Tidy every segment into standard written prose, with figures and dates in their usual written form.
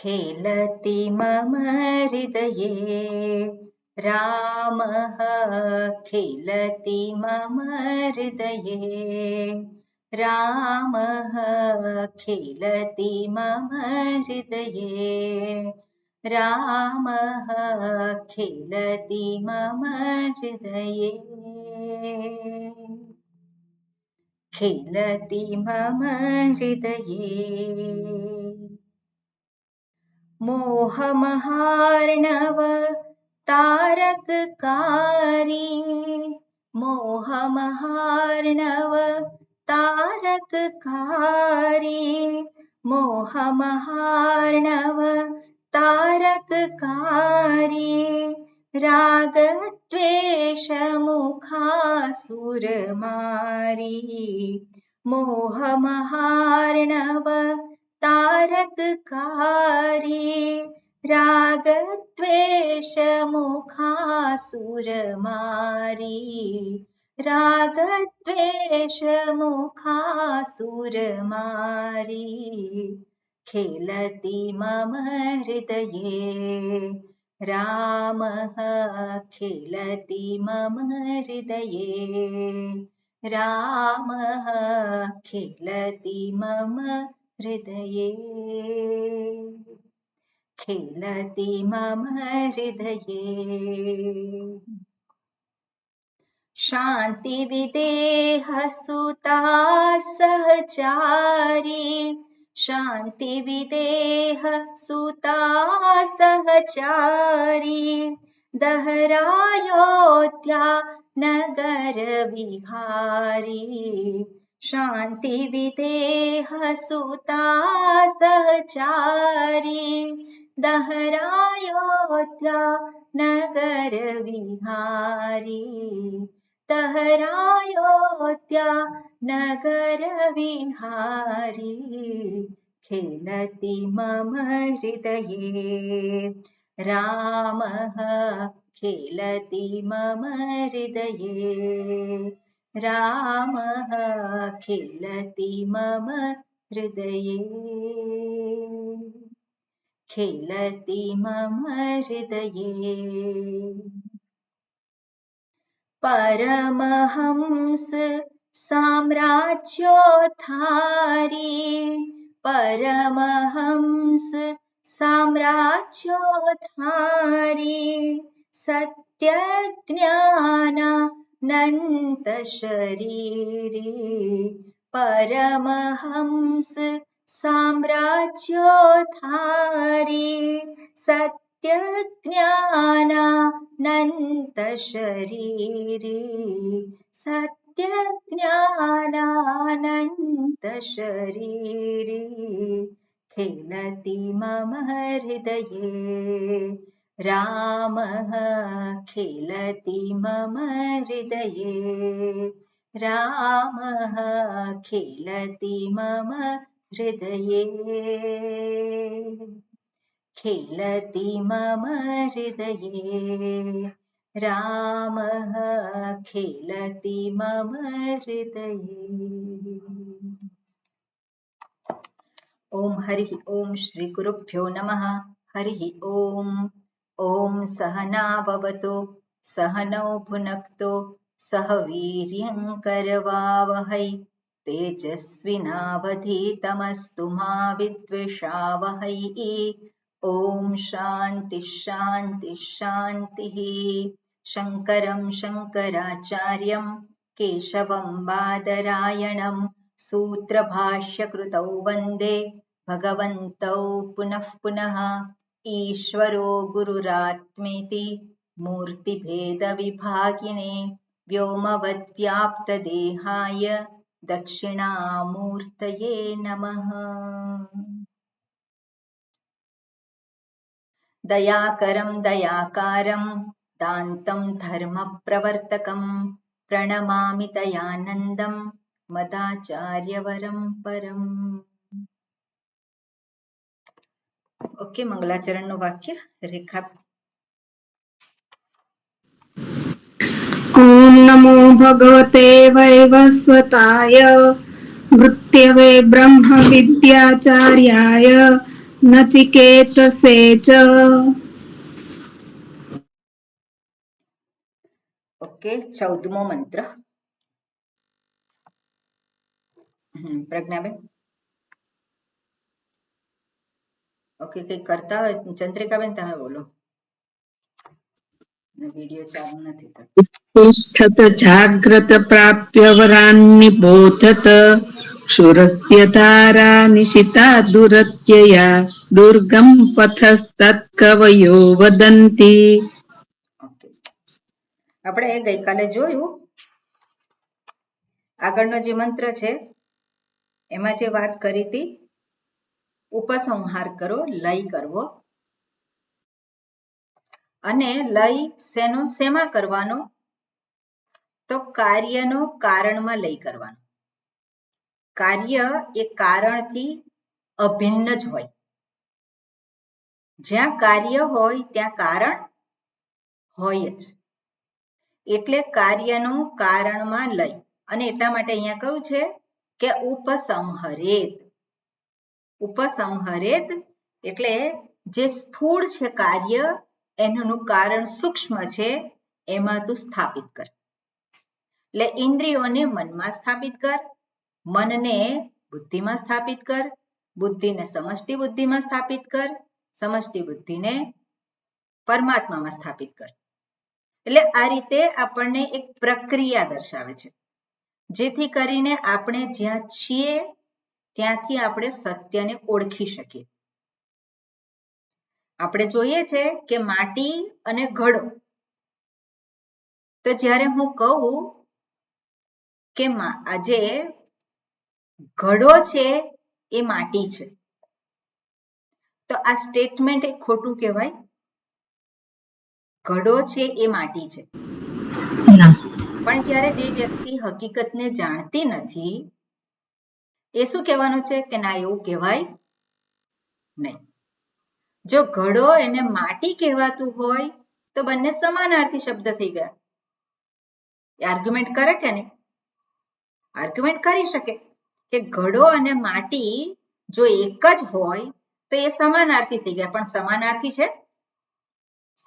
खेलति मम हृदये रामः खेलति मम हृदये रामः खेलति मम हृदये रामः खेलति मम हृदये खेलति मम हृदये मोहमहार्णव तारककारी मोहमहार्णव तारककारी मोहमहार्णव तारककारी रागद्वेषमुखासुरमारी मोहमहार्णव तारककारी रागद्वेषमुखासुरमारी रागद्वेषमुखासुरमारी खेलति मम हृदये रामः खेलति मम हृदये रामः खेलति मम हृदये खेलति मम हृदये शान्तिविदेहसुता सहचारी शान्तिविदेहसुता सहचारी दहरायोध्या नगरविहारी शान्तिविदेहसुता सहचारी दहरायोध्या नगरविहारी दहरायोध्या नगरविहारी खेलति मम हृदये रामः खेलति मम हृदये रामः खेलति मम हृदये खेलति मम हृदये परमहंस साम्राज्योद्धारी परमहंस साम्राज्योद्धारी सत्यज्ञानानन्त शरीरी परमहंस साम्राज्योद्धारी सत्यज्ञानानन्त शरीरी सत्यज्ञानानन्त शरीरी खेलति मम हृदये रामः खेलति मम हृदये रामः खेलति मम हृदये खेलति मम हृदये रामः खेलति मम हृदये ओम हरिः ओम श्री गुरुभ्यो नमः हरिः ओम ओम सहना भवतु सहनौ भुनक्तु सह वीर्यं करवावहै तेजस्विनावधीतमस्तु मा विद्विषावहै ओम शांति शांति शांतिः शंकरं शंकराचार्यं केशवं बादरायणं सूत्रभाष्यकृतौ वन्दे भगवन्तौ पुनः पुनः ईश्वरो गुरुरात्मेति मूर्तिभेदविभागिने व्योमवद्व्याप्तदेहाय दक्षिणामूर्तये नमः दयाकरं दयाकारं दान्तं धर्मप्रवर्तकं प्रणमामि दयानन्दं मदाचार्यवरं परम् ओके मंगलाचरणનું વાક્ય રેખા ओम नमो भगवते वैवस्वताय मृत्यवे ब्रह्म विद्याचार्याय नचिकेतसे च ઓકે, 14મો મંત્ર. પ્રજ્ઞાબેન ઓકે, કઈ કરતા હોય ચંદ્રિકાબેન તમે બોલો. વિડીયો ચાલુ નથી થતો. तिष्ठत जाग्रत प्राप्य वरान्निबोधत क्षुरस्य धारा निशिता दुरत्यया दुर्गम पथस्तत्कवयो वदन्ति. ઓકે, આપણે ગઈકાલે જોયું આગળનો જે મંત્ર છે એમાં જે વાત કરી હતી ઉપસંહાર કરો, લય કરવો. અને લય શેનો શેમાં કરવાનો? તો કાર્યનો કારણમાં લય કરવાનો. કાર્ય એ કારણથી અભિન્ન જ હોય. જ્યાં કાર્ય હોય ત્યાં કારણ હોય જ. એટલે કાર્યનો કારણમાં લય. અને એટલા માટે અહીંયા કહ્યું છે કે ઉપસંહરેત. ઉપસંહરેત એટલે જે સ્થૂળ છે કાર્ય એનું કારણ સૂક્ષ્મ છે એમાં તું સ્થાપિત કર. એટલે ઇન્દ્રિયોને મનમાં સ્થાપિત કર, મનને બુદ્ધિમાં સ્થાપિત કર, બુદ્ધિને સમષ્ટિ બુદ્ધિમાં સ્થાપિત કર, સમષ્ટિ બુદ્ધિને પરમાત્મામાં સ્થાપિત કર. એટલે આ રીતે આપણને એક પ્રક્રિયા દર્શાવે છે જેથી કરીને આપણે જ્યાં છીએ ત્યાંથી આપણે સત્યને ઓળખી શકીએ. આપણે જોઈએ છે કે માટી અને ઘડો. તો જ્યારે હું કહું કે આજે ઘડો છે એ માટી છે તો આ સ્ટેટમેન્ટ એ ખોટું કહેવાય? ઘડો છે એ માટી છે. પણ જ્યારે જે વ્યક્તિ હકીકતને જાણતી નથી એ શું કહેવાનું છે કે ના એવું કહેવાય નહીં. જો ઘડો એને માટી કહેવાતું હોય તો બંને સમાનાર્થી શબ્દ થઈ ગયા. આર્ગ્યુમેન્ટ કરે કે નહીં? આર્ગ્યુમેન્ટ કરી શકે કે ઘડો અને માટી જો એક જ હોય તો એ સમાનાર્થી થઈ ગયા. પણ સમાનાર્થી છે?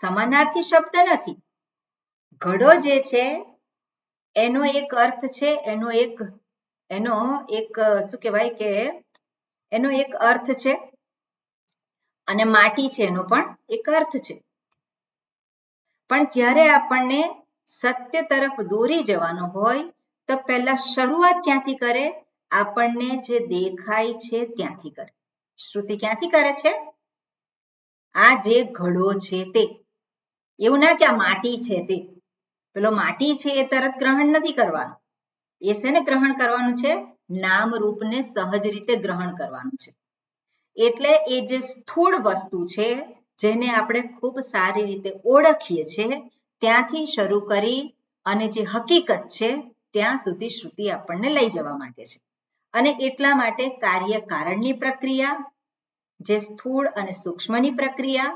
સમાનાર્થી શબ્દ નથી. ઘડો જે છે એનો એક અર્થ છે, એનો એક શું કહેવાય કે એનો એક અર્થ છે અને માટી છે એનો પણ એક અર્થ છે. પણ જ્યારે આપણને સત્ય તરફ દોરી જવાનો હોય તો પહેલા શરૂઆત ક્યાંથી કરે? આપણને જે દેખાય છે ત્યાંથી કરે. શ્રુતિ ક્યાંથી કરે છે? આ જે ઘડો છે તે. એવું ના કે આ માટી છે તે. પેલો માટી છે એ તરત ગ્રહણ નથી કરવાનું. એ શેને ગ્રહણ કરવાનું છે? નામ રૂપને સહજ રીતે ગ્રહણ કરવાનું છે. એટલે એ જે સ્થૂળ વસ્તુ છે જેને આપણે ખૂબ સારી રીતે ઓળખીએ છીએ ત્યાંથી શરૂ કરી અને જે હકીકત છે ત્યાં સુધી શ્રુતિ આપણને લઈ જવા માંગે છે. અને એટલા માટે કાર્ય કારણની પ્રક્રિયા, જે સ્થૂળ અને સૂક્ષ્મની પ્રક્રિયા,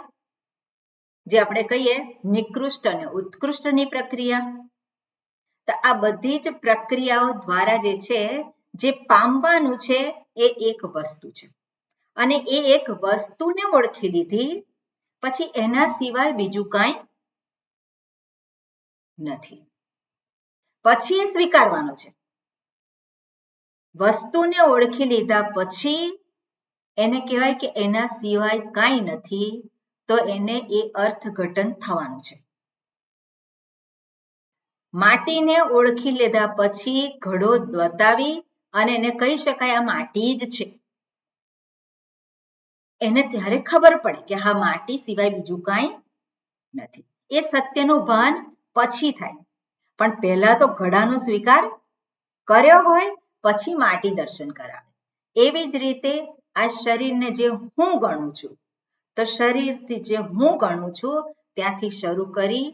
જે આપણે કહીએ નિકૃષ્ટ અને ઉત્કૃષ્ટની પ્રક્રિયા, તો આ બધી જ પ્રક્રિયાઓ દ્વારા જે છે જે પામવાનું છે એ એક વસ્તુ છે. અને એ એક વસ્તુને ઓળખી લીધી પછી એના સિવાય બીજું કાંઈ નથી. પછી એ સ્વીકારવાનો છે. વસ્તુને ઓળખી લીધા પછી એને કહેવાય કે એના સિવાય કાંઈ નથી, તો એને એ અર્થઘટન થવાનું છે. માટીને ઓળખી લીધા પછી ઘડો બતાવી અને એને કહી શકાય આ માટી જ છે. એને ત્યારે ખબર પડે કે હા માટી સિવાય બીજું કાંઈ નથી. એ સત્યનું ભાન પછી થાય. પણ પહેલા તો ઘડાનો સ્વીકાર કર્યો હોય પછી માટી દર્શન કરાવે. એવી જ રીતે આ શરીરને જે હું ગણું છું, તો શરીરથી જે હું ગણું છું ત્યાંથી શરૂ કરી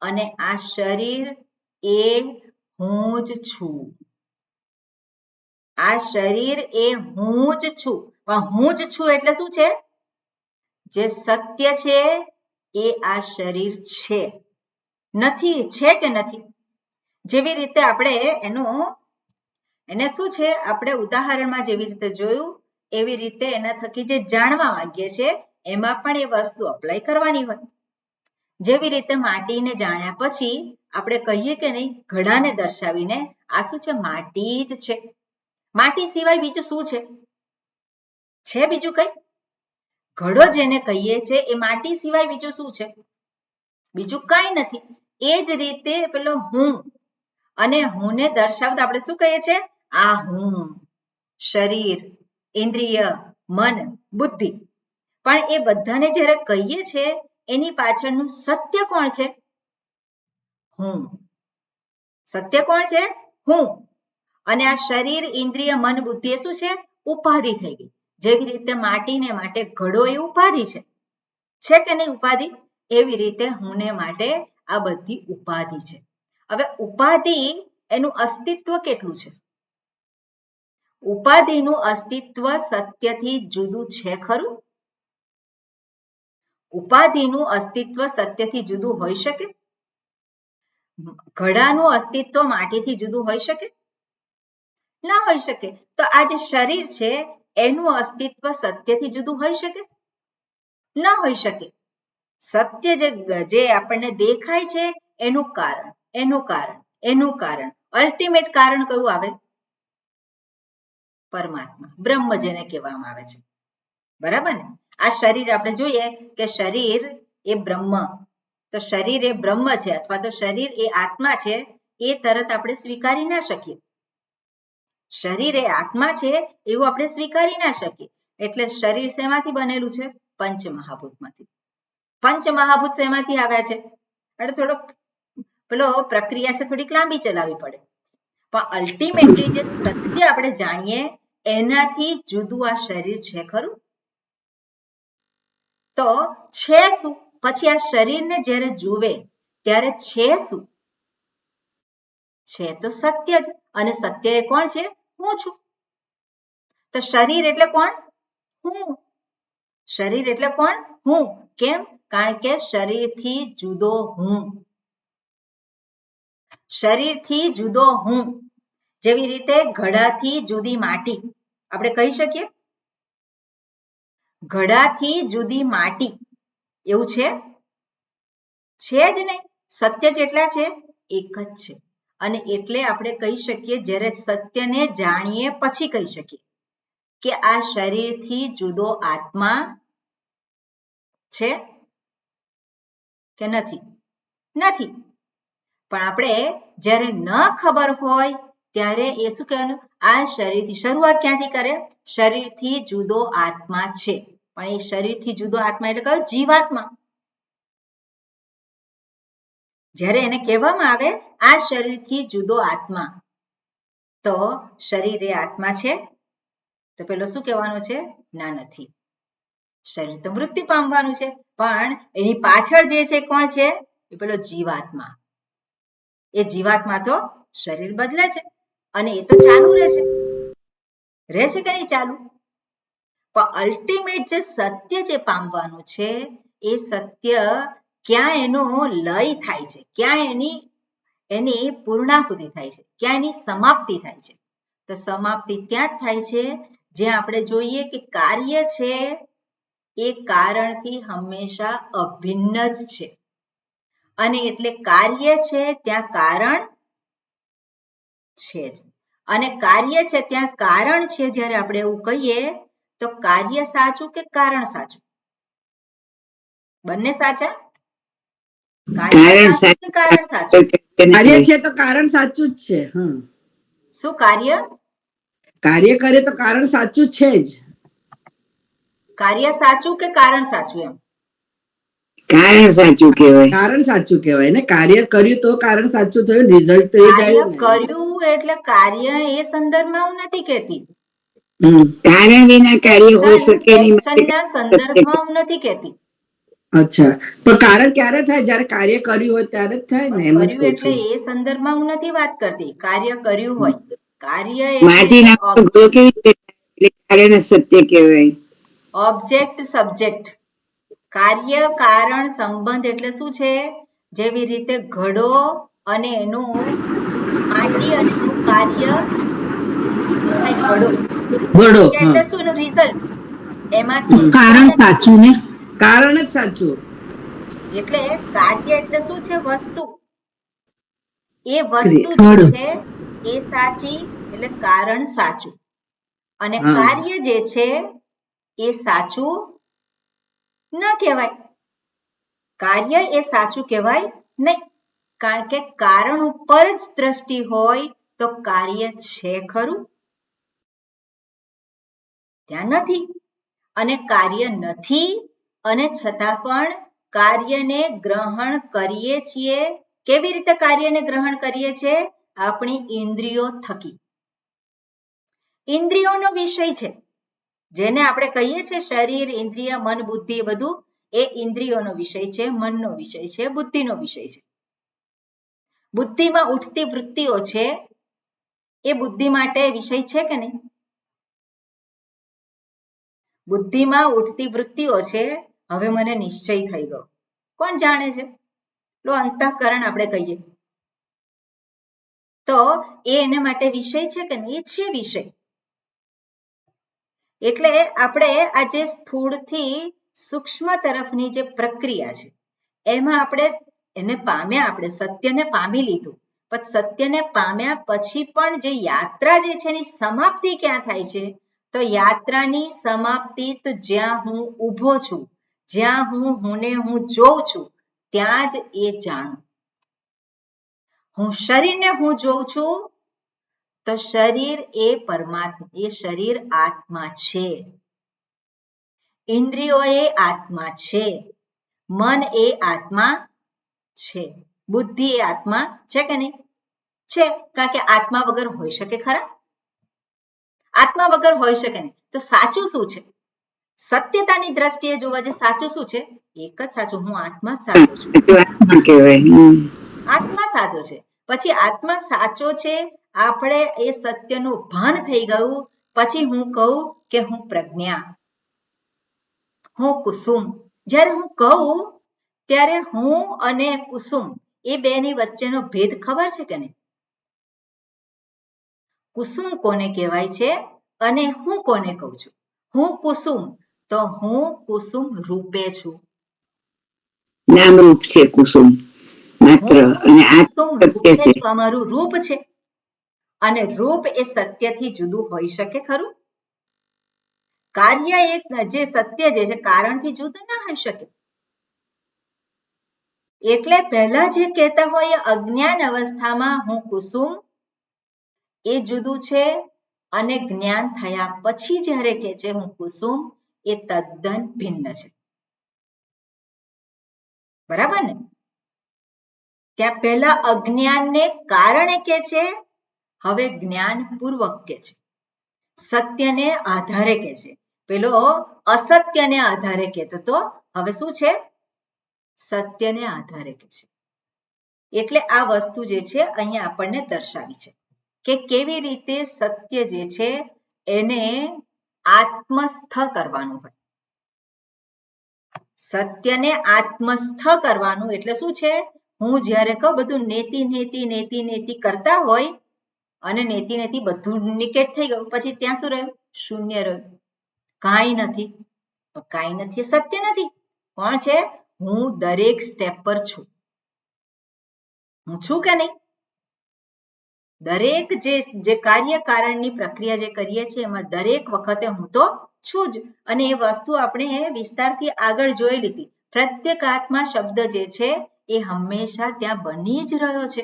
અને આ શરીર એ હું જ છું. આ શરીર એ હું જ છું. પણ હું જ છું એટલે શું છે? જે સત્ય છે એ આ શરીર છે. નથી છે કે નથી? જેવી રીતે આપણે એને શું છે આપણે ઉદાહરણમાં જેવી રીતે જોયું એવી રીતે એના થકી જે જાણવા માંગીએ છીએ એમાં પણ એ વસ્તુ અપ્લાય કરવાની હોય. જેવી રીતે માટીને જાણ્યા પછી આપણે કહીએ કે નહીં, ઘડાને દર્શાવીને આ શું છે? માટી જ છે. માટી સિવાય બીજું શું છે? છે બીજું કઈ? ઘડો જેને કહીએ છે એ માટી સિવાય બીજું શું છે? બીજું કઈ નથી. એ જ રીતે પેલો હું અને હુંને દર્શાવતા આપણે શું કહીએ છીએ? આ હું, શરીર, ઇન્દ્રિય, મન, બુદ્ધિ. પણ એ બધાને જ્યારે કહીએ છીએ એની પાછળનું સત્ય કોણ છે? હું. સત્ય કોણ છે? હું. અને આ શરીર, ઇન્દ્રિય, મન, બુદ્ધિ એ શું છે? ઉપાધિ થઈ ગઈ. જેવી રીતે માટીને માટે ઘડો એ ઉપાધિ છે કે નહીં ઉપાધિ? એવી રીતે હુંને માટે આ બધી ઉપાધિ છે. હવે ઉપાધિ એનું અસ્તિત્વ કેટલું છે? ઉપાધિનું અસ્તિત્વ સત્યથી જુદું છે ખરું? ઉપાધિનું અસ્તિત્વ સત્યથી જુદું હોઈ શકે? ઘડાનું અસ્તિત્વ માટીથી જુદું હોઈ શકે? ના હોઈ શકે. તો આ જે શરીર છે એનું અસ્તિત્વ સત્યથી જુદું હોઈ શકે? ના હોઈ શકે. સત્ય જે આપણને દેખાય છે એનું કારણ અલ્ટિમેટ કારણ કયું આવે? પરમાત્મા, બ્રહ્મ જેને કહેવામાં આવે છે. બરાબર ને? આ શરીર આપણે જોઈએ કે શરીર એ બ્રહ્મ, તો શરીર એ બ્રહ્મ છે અથવા તો શરીર એ આત્મા છે એ તરત આપણે સ્વીકારી ના શકીએ. શરીર એ આત્મા છે એવું આપણે સ્વીકારી ના શકીએ. એટલે શરીર શેમાંથી બનેલું છે? પંચમહાભૂતમાંથી. પંચમહાભૂત શેમાંથી આવ્યા છે? એટલે થોડોક પેલો પ્રક્રિયા છે થોડીક લાંબી ચલાવવી પડે. પણ અલ્ટિમેટલી જે સત્ય આપણે જાણીએ એનાથી જુદું આ શરીર છે ખરું? તો છે શું? પછી આ શરીરને જ્યારે જુએ ત્યારે છે શું? છે તો સત્ય જ. અને સત્ય એ કોણ છે? હું છું. તો શરીર એટલે કોણ? હું. શરીર એટલે કોણ? હું. કેમ? કારણ કે શરીરથી જુદો હું. શરીરથી જુદો હું. જેવી રીતે ઘડાથી જુદી માટી આપણે કહી શકીએ? ઘડાથી જુદી માટી એવું છે? છે જ નહીં. સત્ય કેટલા છે? એક જ છે. અને એટલે આપણે કહી શકીએ, જ્યારે સત્યને જાણીએ પછી કહી શકીએ કે આ શરીરથી જુદો આત્મા છે કે નથી? નથી. પણ આપણે જ્યારે ન ખબર હોય ત્યારે એ શું કહેવાનું? આ શરીરથી શરૂઆત ક્યાંથી કરે? શરીરથી જુદો આત્મા છે. પણ એ શરીરથી જુદો આત્મા એટલે કયો? જીવાત્મા. જ્યારે એને કહેવામાં આવે આ શરીરથી જુદો આત્મા, તો શરીર એ આત્મા છે? તો પેલો શું કહેવાનું છે? ના, નથી. શરીર તો મૃત્યુ પામવાનું છે, પણ એની પાછળ જે છે કોણ છે? એ પેલો જીવાત્મા. એ જીવાત્મા તો શરીર બદલે છે અને એ તો ચાલુ રહે છે કે નહીં ચાલુ? પણ અલ્ટિમેટ જે સત્ય જે પામવાનું છે એ સત્ય ક્યાં એનો લય થાય છે? ક્યાં એની પૂર્ણાહુતિ થાય છે? ક્યાં એની સમાપ્તિ થાય છે? તો સમાપ્તિ ત્યાં જ થાય છે જ્યાં આપણે જોઈએ કે કાર્ય છે એ કારણથી હંમેશા અભિન્ન જ છે. અને એટલે કાર્ય છે ત્યાં કારણ છે જ. અને કાર્ય છે ત્યાં કારણ છે જ્યારે આપણે એવું કહીએ તો કાર્ય સાચું કે કારણ સાચું? બંને સાચા? કાર્ય સાચું કે કારણ સાચું? કાર્ય છે તો કારણ સાચું જ છે. શું કાર્ય? કાર્ય કરે તો કારણ સાચું જ છે જ. કાર્ય સાચું કે કારણ સાચું? એમ કારણ સાચું કહેવાય. કારણ સાચું કહેવાય ને. કાર્ય કર્યું તો કારણ સાચું થયું, રિઝલ્ટ તો એ જ આવ્યું ને. કર્યું એટલે કાર્ય એ સંદર્ભમાં હું નથી કહેતી. કારણ વિના કાર્ય હોઈ શકે નહીં. એક્શનના સંદર્ભમાં હું નથી કહેતી. અચ્છા, પણ કારણ ક્યારે થાય? જ્યારે કાર્ય કર્યું હોય ત્યારે જ થાય ને. એમ જ કહું એટલે છું. એ સંદર્ભમાં હું નથી વાત કરતી. કાર્ય કર્યું હોય, કાર્ય માટીના ઘડો કેવી રીતે એટલે કારણ સત્ય કહેવાય. ઓબ્જેક્ટ સબ્જેક્ટ, કાર્ય કારણ સંબંધ એટલે શું છે? જેવી રીતે ઘડો અને એનું માટી અને એનું કાર્ય શું થાય? ઘડો એટલે શું? એનું રિઝલ્ટ એમાંથી કારણ સાચું ને કારણ જ સાચું. એટલે કાર્ય એટલે શું છે? વસ્તુ. એ વસ્તુ જે ફળ. છે એ સાચી એટલે કારણ સાચું, અને હા. કાર્ય જે છે એ સાચું ન કહેવાય. કાર્ય એ સાચું કહેવાય નહીં, કારણ કે કારણ ઉપર જ દ્રષ્ટિ હોય તો કાર્ય છે ખરું? ત્યાં નથી. અને કાર્ય નથી અને છતાં પણ કાર્યને ગ્રહણ કરીએ છીએ. કેવી રીતે કાર્યને ગ્રહણ કરીએ છીએ? આપણી ઇન્દ્રિયો થકી. ઇન્દ્રિયોનો વિષય છે, જેને આપણે કહીએ છીએ શરીર, ઇન્દ્રિય, મન, બુદ્ધિ, બધું એ ઇન્દ્રિયોનો વિષય છે, મનનો વિષય છે, બુદ્ધિનો વિષય છે. બુદ્ધિમાં ઉઠતી વૃત્તિઓ છે, એ બુદ્ધિ માટે વિષય છે કે નહીં? બુદ્ધિમાં ઉઠતી વૃત્તિઓ છે. હવે મને નિશ્ચય થઈ ગયો. કોણ જાણે છે? તો અંતઃકરણ આપણે કહીએ તો એ એના માટે વિષય છે કે નહીં? એ છે વિષય. એટલે આપણે આ જે સ્થૂળથી સૂક્ષ્મ તરફની જે પ્રક્રિયા છે એમાં આપણે એને પામ્યા, આપણે સત્યને પામી લીધું. પણ સત્યને પામ્યા પછી પણ જે યાત્રા જે છે એની સમાપ્તિ ક્યાં થાય છે? તો યાત્રાની સમાપ્તિ તો જ્યાં હું ઊભો છું, જ્યાં હું જોઉં છું, ત્યાં જ એ જાણું. હું શરીરને હું જોઉં છું તો શરીર એ પરમાત્મા, એ શરીર આત્મા છે. ઇન્દ્રિયો એ આત્મા છે. મન એ આત્મા છે. બુદ્ધિ એ આત્મા છે કે નહીં? છે, કારણ કે આત્મા વગર હોઈ શકે ખરા? આત્મા વગર હોઈ શકે નહીં. તો સાચું શું છે? સત્યતાની દ્રષ્ટિએ જોવા જે સાચું શું છે? એક જ સાચું, હું આત્મા જ સાચો છું. આત્મા કહેવાય. આત્મા સાચો છે. પછી આત્મા સાચો છે, આપણે એ સત્યનું ભાન થઈ ગયું પછી હું કહું કે હું પ્રજ્ઞા, હું કુસુમ. જ્યારે હું કહું ત્યારે હું અને કુસુમ એ બેની વચ્ચેનો ભેદ ખબર છે કે નહીં? કુસુમ કોને કહેવાય છે અને હું કોને કહું છું? હું કુસુમ તો હું કુસુમ રૂપે છું. નામરૂપ છે કુસુમ માત્ર, અને આ કુસુમ સત્ય રૂપે છે. છું, અમારું રૂપ છે. અને રૂપ એ સત્યથી જુદું હોઈ શકે ખરું? કાર્ય એક જે સત્ય જે છે કારણથી જુદું ના હોઈ શકે. એટલે પહેલા જે કહેતા હોય અજ્ઞાન અવસ્થામાં હું કુસુમ એ જુદું છે, અને જ્ઞાન થયા પછી જ્યારે કહે છે હું કુસુમ એ તદ્દન ભિન્ન છે. બરાબર ને? ત્યાં પહેલા અજ્ઞાનને કારણે કે છે, હવે જ્ઞાન પૂર્વક કે છે. સત્યને આધારે કે છે. પેલો અસત્યને આધારે કહેતો તો હવે શું છે? સત્યને આધારે કે છે. એટલે આ વસ્તુ જે છે અહીંયા આપણને દર્શાવી છે કે કેવી રીતે સત્ય જે છે એને આત્મસ્થ કરવાનું હોય. સત્યને આત્મસ્થ કરવાનું એટલે શું છે? હું જ્યારે કહું બધું નેતિ નેતિ નેતિ નેતિ કરતા હોય અને નેતિ નેતિ બધું નિકેટ થઈ ગયું, પછી ત્યાં શું રહ્યું? શૂન્ય રહ્યું. કાંઈ નથી. કાંઈ નથી એ સત્ય નથી. કોણ છે? હું દરેક સ્ટેપ પર છું. હું છું કે નહીં? દરેક જે કાર્ય કારણની પ્રક્રિયા જે કરીએ છીએ એમાં દરેક વખતે હું તો છું જ. અને એ વસ્તુ આપણે વિસ્તારથી આગળ જોઈ લીધી. પ્રત્યેગાત્મા શબ્દ જે છે એ હંમેશા ત્યાં બની જ રહ્યો છે.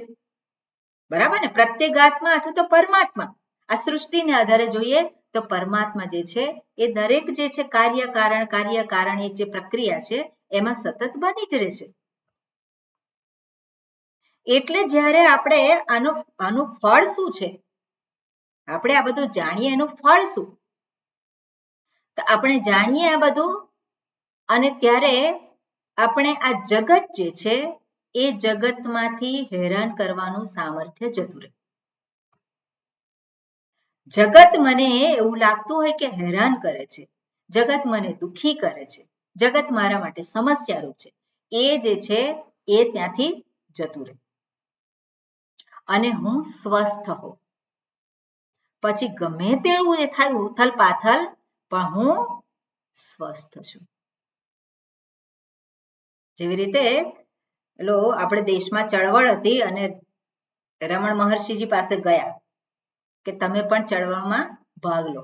બરાબર ને? પ્રત્યેગાત્મા અથવા તો પરમાત્મા, આ સૃષ્ટિને આધારે જોઈએ તો પરમાત્મા જે છે એ દરેક જે છે કાર્ય કારણ એ જે પ્રક્રિયા છે એમાં સતત બની જ રહે છે. એટલે જ્યારે આપણે આનું ફળ શું છે? આપણે આ બધું જાણીએ એનું ફળ શું? તો આપણે જાણીએ આ બધું અને ત્યારે આપણે આ જગત જે છે એ જગતમાંથી હેરાન કરવાનું સામર્થ્ય જતું રહે. જગત મને એવું લાગતું હોય કે હેરાન કરે છે, જગત મને દુઃખી કરે છે, જગત મારા માટે સમસ્યારૂપ છે, એ જે છે એ ત્યાંથી જતું રહે અને હું સ્વસ્થ હોઉં. પછી ગમે તેવું એ થાય ઉથલ પાથલ પણ હું સ્વસ્થ છું. જેવી રીતે આપણે દેશમાં ચળવળ હતી અને રમણ મહર્ષિજી પાસે ગયા કે તમે પણ ચળવળમાં ભાગ લો.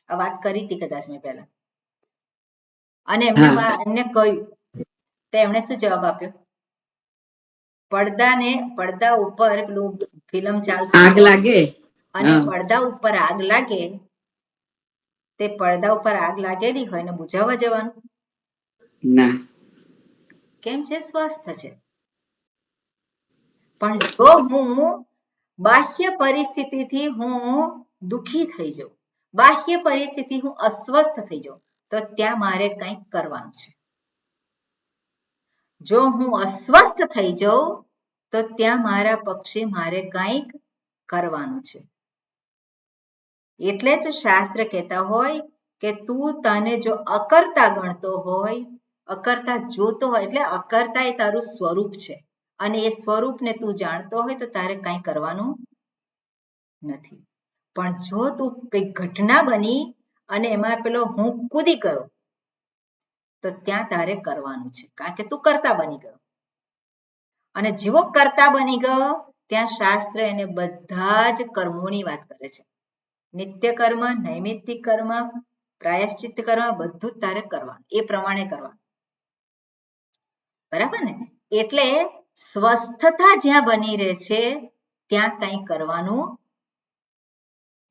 આ વાત કરી હતી કદાચ મેં પહેલા. અને એમને કહ્યું તો એમણે શું જવાબ આપ્યો? પડદા ઉપર ફિલ્મ ચાલતી આગ લાગે અને પડદા ઉપર આગ લાગે, તે પડદા ઉપર આગ લાગેલી હોય ને બુઝાવવા જવાનું ના. કેમ છે? સ્વસ્થ છે. પણ જો હું બાહ્ય પરિસ્થિતિથી હું દુઃખી થઈ જાઉં, બાહ્ય પરિસ્થિતિ હું અસ્વસ્થ થઈ જાઉં, તો ત્યાં મારે કંઈક કરવાનું છે. જો હું અસ્વસ્થ થઈ જાઉં તો ત્યાં મારા પક્ષે મારે કંઈક કરવાનું છે. એટલે જ શાસ્ત્ર કહેતા હોય કે તું તને જો અકર્તા ગણતો હોય, અકર્તા જોતો હોય, એટલે અકર્તા એ તારું સ્વરૂપ છે અને એ સ્વરૂપને તું જાણતો હોય તો તારે કંઈ કરવાનું નથી. પણ જો તું કઈ ઘટના બની અને એમાં પેલો હું કૂદી ગયો તો ત્યાં તારે કરવાનું છે, કારણ કે તું કર્તા બની ગયો. અને જેવો કર્તા બની ગયો ત્યાં શાસ્ત્ર એને બધા જ કર્મોની વાત કરે છે. નિત્ય કર્મ, નૈમિત્તિક કર્મ, પ્રાયશ્ચિત્ત કર્મ બધું જ તારે કરવાનું, એ પ્રમાણે કરવાનું. બરાબર ને? એટલે સ્વસ્થતા જ્યાં બની રહે છે ત્યાં કંઈ કરવાનું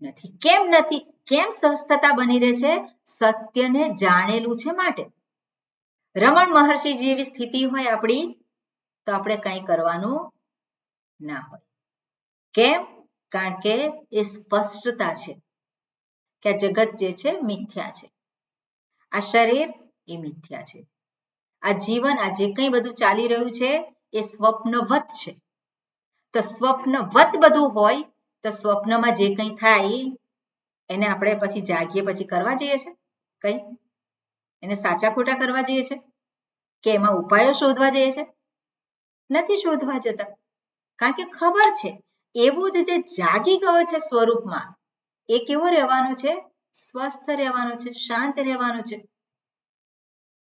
નથી. કેમ નથી? કેમ સ્વસ્થતા બની રહે છે? સત્યને જાણેલું છે માટે. રમણ મહર્ષિ જેવી સ્થિતિ હોય આપણી તો આપણે કંઈ કરવાનું ના હોય. કેમ? કારણ કે એ સ્પષ્ટતા છે કે આ જગત જે છે મિથ્યા છે, આ શરીર એ મિથ્યા છે, આ જીવન, આ જે કંઈ બધું ચાલી રહ્યું છે એ સ્વપ્નવત છે. તો સ્વપ્નવત બધું હોય તો સ્વપ્નમાં જે કંઈ થાય એને આપણે પછી જાગીએ પછી કરવા જઈએ છે કંઈ? એને સાચા ખોટા કરવા જઈએ છે કે એમાં ઉપાયો શોધવા જઈએ છે? નથી શોધવા જતા, કારણ કે ખબર છે એવું જ જે જાગી ગયો છે સ્વરૂપમાં એ કેવો રહેવાનો છે? સ્વસ્થ રહેવાનો છે, શાંત રહેવાનો છે.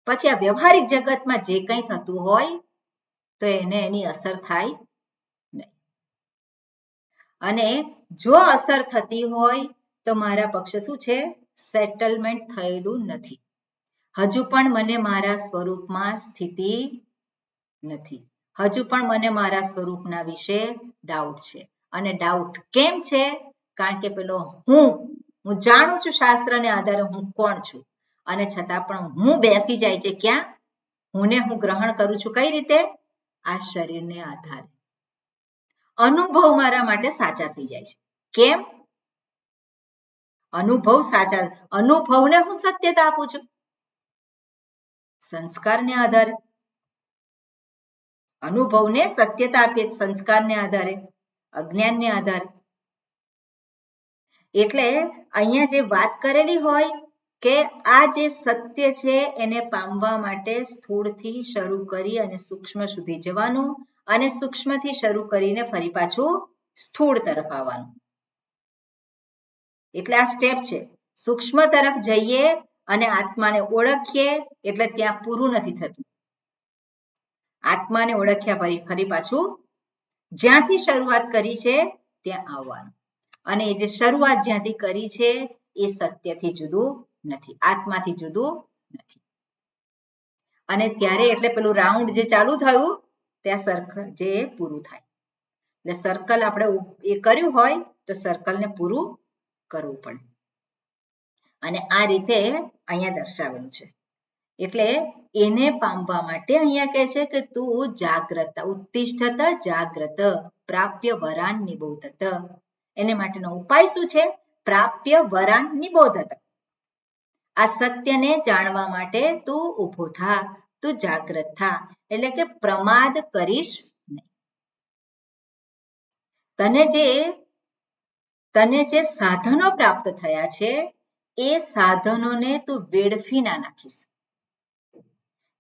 પછી આ વ્યવહારિક જગતમાં જે કંઈ થતું હોય તો એને એની અસર થાય નહીં. અને જો અસર થતી હોય તો મારા પક્ષે શું છે? સેટલમેન્ટ થયેલું નથી. હજુ પણ મને મારા સ્વરૂપમાં સ્થિતિ નથી. હજુ પણ મને મારા સ્વરૂપના વિશે ડાઉટ છે. અને ડાઉટ કેમ છે? કારણ કે પેલો હું જાણું છું શાસ્ત્રને આધારે હું કોણ છું, અને છતાં પણ હું બેસી જાય છે ક્યાં? હું ગ્રહણ કરું છું કઈ રીતે? આ શરીરને આધારે. અનુભવ મારા માટે સાચા થઈ જાય છે. કેમ? અનુભવ સાચા, અનુભવને હું સત્યતા આપું છું સંસ્કારને આધારે. અનુભવને સત્યતા આપીએ સંસ્કારને આધારે, અજ્ઞાનને આધારે. એટલે અહીંયા જે વાત કરેલી હોય કે આ જે સત્ય છે એને પામવા માટે સ્થૂળથી શરૂ કરી અને સૂક્ષ્મ સુધી જવાનું, અને સૂક્ષ્મથી શરૂ કરીને ફરી પાછું સ્થૂળ તરફ આવવાનું. એટલે આ સ્ટેપ છે. સૂક્ષ્મ તરફ જઈએ અને આત્માને ઓળખીએ એટલે ત્યાં પૂરું નથી થતું. આત્માને ઓળખ્યા ફરી પાછું જ્યાંથી શરૂઆત કરી છે ત્યાં આવવાનું. અને એ જે શરૂઆત જ્યાંથી કરી છે એ સત્યથી જુદું નથી, આત્માથી જુદું નથી. અને ત્યારે એટલે પેલું રાઉન્ડ જે ચાલુ થયું ત્યાં સર્કલ જે પૂરું થાય. એટલે સર્કલ આપણે એ કર્યું હોય તો સર્કલને પૂરું કરવું પડે. અને આ રીતે અહીંયા દર્શાવેલું છે. એટલે એને પામવા માટે અહીંયા કહે છે કે તું જાગ્રત, ઉત્તિષ્ઠત જાગ્રત, પ્રાપ્ય વરાન નિબોધત. એને માટેનો ઉપાય શું છે? પ્રાપ્ય વરાન નિબોધત. આ સત્યને જાણવા માટે તું ઊભો થા, તું જાગ્રત થા, એટલે કે પ્રમાદ કરીશ નહીં. તને જે સાધનો પ્રાપ્ત થયા છે એ સાધનોને તું વેડફી ના નાખીશ.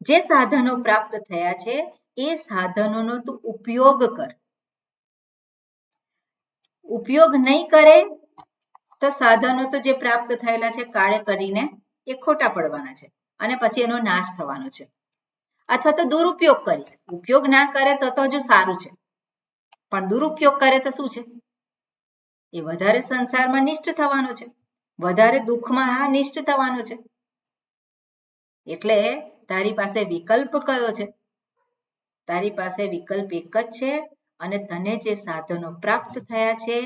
જે સાધનો પ્રાપ્ત થયા છે એ સાધનોનો તું ઉપયોગ કર. ઉપયોગ નહીં કરે તો તો સાધનો તો જે પ્રાપ્ત થયેલા છે કાળે કરીને એ ખોટા પડવાના છે અને પછી એનો નાશ થવાનો છે. અથવા તો દુરુપયોગ કરીશ. ઉપયોગ ના કરે તો હજુ સારું છે, પણ દુરુપયોગ કરે તો શું છે? એ વધારે સંસારમાં નિષ્ઠ થવાનો છે, વધારે દુઃખમાં નિષ્ઠ થવાનો છે. એટલે તારી પાસે વિકલ્પ કયો છે? તારી પાસે વિકલ્પ એક જ છે અને તને જે સાધનો પ્રાપ્ત થયા છે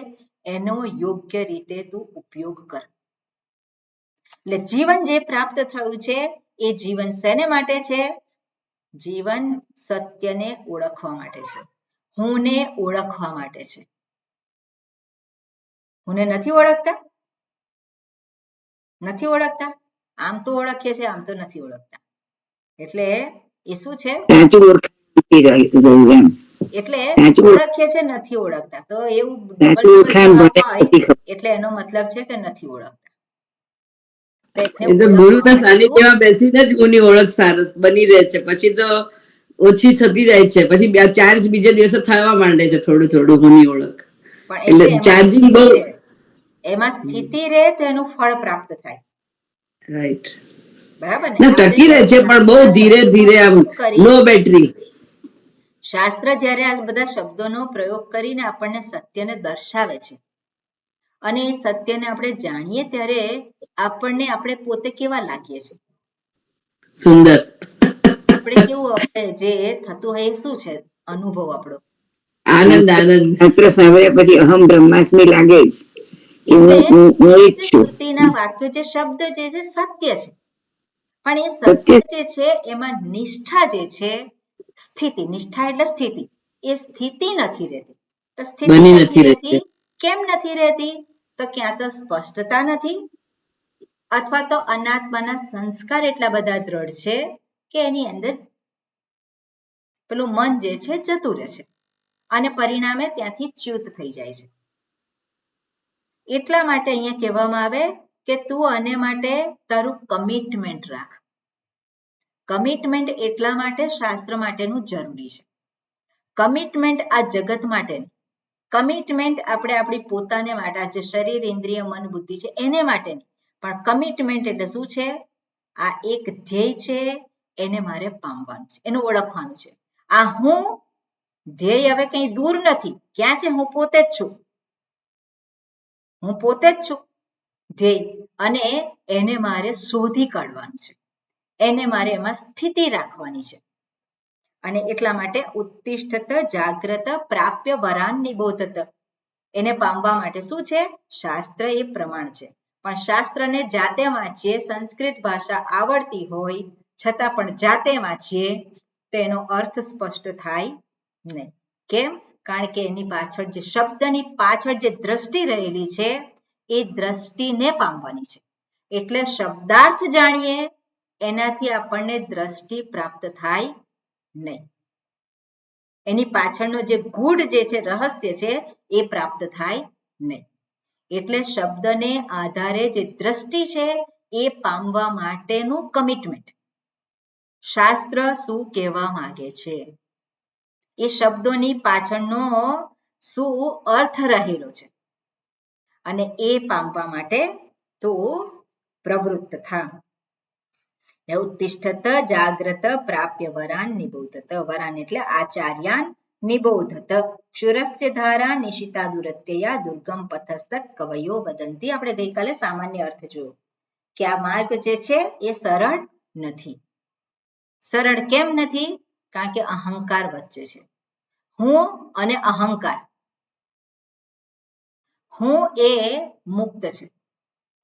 એનો યોગ્ય રીતે તું ઉપયોગ કર. એટલે જીવન જે પ્રાપ્ત થયું છે એ જીવન શેને માટે છે? જીવન સત્યને ઓળખવા માટે છે, હુંને ઓળખવા માટે છે. હુંને નથી ઓળખતા? નથી ઓળખતા? આમ તો ઓળખીએ છીએ, આમ તો નથી ઓળખતા. એટલે એ શું છે? સાચું ઓળખાણ એમ. એટલે સાચું ઓળખીએ છે નથી ઓળખતા. તો એવું સાચું ઓળખાણ ભલે નથી ખબર. એટલે એનો મતલબ છે કે નથી ઓળખતા. એ તો ગુરુના સાનિધ્યમાં બેસીને જ ગુની ઓળખ સરસ બની રહે છે. પછી તો ઓછી થતી જાય છે, પછી ચાર્જ બીજે દિવસે થવા માંડે છે થોડું થોડું ગુની ઓળખ. એટલે ચાર્જિંગ બહુ એમાં સ્થિતિ રહે તો એનું ફળ પ્રાપ્ત થાય. રાઈટ. બરાબર ને? ના ટકી રહે છે પણ બહુ ધીરે ધીરે આમ લો બેટરી. શાસ્ત્ર જ્યારે આ બધા શબ્દોનો પ્રયોગ કરીને આપણને સત્યને દર્શાવે છે અને એ સત્યને આપણે જાણીએ ત્યારે આપણે પોતે કેવા લાગીએ છીએ? સુંદર. આપણે કેવું જે થતું હોય એ શું છે અનુભવ આપણો? આનંદ આનંદ. માત્ર સાંભળ્યા પછી અહમ બ્રહ્માસ્મિ લાગે જ. શ્રુતિના વાક્યો જે શબ્દ જે છે સત્ય છે, પણ એ સત્ય જે છે એમાં નિષ્ઠા જે છે, સ્થિતિ, નિષ્ઠા એટલે સ્થિતિ, એ સ્થિતિ નથી રહેતી. તો સ્થિતિ નથી રહેતી. કેમ નથી રહેતી? તો ક્યાં તો સ્પષ્ટતા નથી, અથવા તો અનાત્માના સંસ્કાર એટલા બધા દ્રઢ છે કે એની અંદર પેલું મન જે છે જતું રહે છે અને પરિણામે ત્યાંથી ચ્યુત થઈ જાય છે. એટલા માટે અહીંયા કહેવામાં આવે કે તું આને માટે તારું કમિટમેન્ટ રાખ. કમિટમેન્ટ એટલા માટે શાસ્ત્ર માટેનું જરૂરી છે. કમિટમેન્ટ આ જગત માટે, કમિટમેન્ટ આપણે આપણી પોતાને માટે, જે શરીર, ઇન્દ્રિય, મન, બુદ્ધિ છે એને માટે નહીં, પણ કમિટમેન્ટ એટલે શું છે? આ એક ધ્યેય છે, એને મારે પામવાનું છે, એનું ઓળખવાનું છે. આ હું ધ્યેય હવે કંઈ દૂર નથી. ક્યાં છે? હું પોતે જ છું. હું પોતે જ છું ધ્યેય, અને એને મારે શોધી કાઢવાનું છે, એને મારે એમાં સ્થિતિ રાખવાની છે. અને એટલા માટે ઉત્તિષ્ઠત જાગ્રત પ્રાપ્ય વરાન નિબોધત, એને પામવા માટે શું છે? શાસ્ત્ર એ પ્રમાણ છે. પણ શાસ્ત્રને જાતે વાંચીએ, સંસ્કૃત ભાષા આવડતી હોય છતાં પણ જાતે વાંચીએ તો એનો અર્થ સ્પષ્ટ થાય નહીં. કેમ? કારણ કે એની પાછળ જે શબ્દની પાછળ જે દ્રષ્ટિ રહેલી છે એ દ્રષ્ટિને પામવાની છે. એટલે શબ્દાર્થ જાણીએ એનાથી આપણને દ્રષ્ટિ પ્રાપ્ત થાય નહીં. એની પાછળનો જે ગૂઢ જે છે, રહસ્ય છે, એ પ્રાપ્ત થાય નહીં. એટલે શબ્દને આધારે જે દ્રષ્ટિ છે એ પામવા માટેનું કમિટમેન્ટ. શાસ્ત્ર શું કહેવા માંગે છે, એ શબ્દોની પાછળનો શું અર્થ રહેલો છે, અને એ પામવા માટે તો પ્રવૃત્ત થા. ઉત્તિષ્ઠત જાગ્રત પ્રાપ્ય વરાન નિબોધત. વરાન એટલે આચાર્યાન નિબોધત. ક્ષુરસ્ય ધારા નિશિતા દુરત્યયા દુર્ગમ પથસ્તત કવયો વદંતી. આપણે ગઈકાલે સામાન્ય અર્થ જોયો કે આ માર્ગ જે છે એ સરળ નથી. સરળ કેમ નથી? કારણ કે અહંકાર વચ્ચે છે. હું અને અહંકાર. હું એ મુક્ત છે,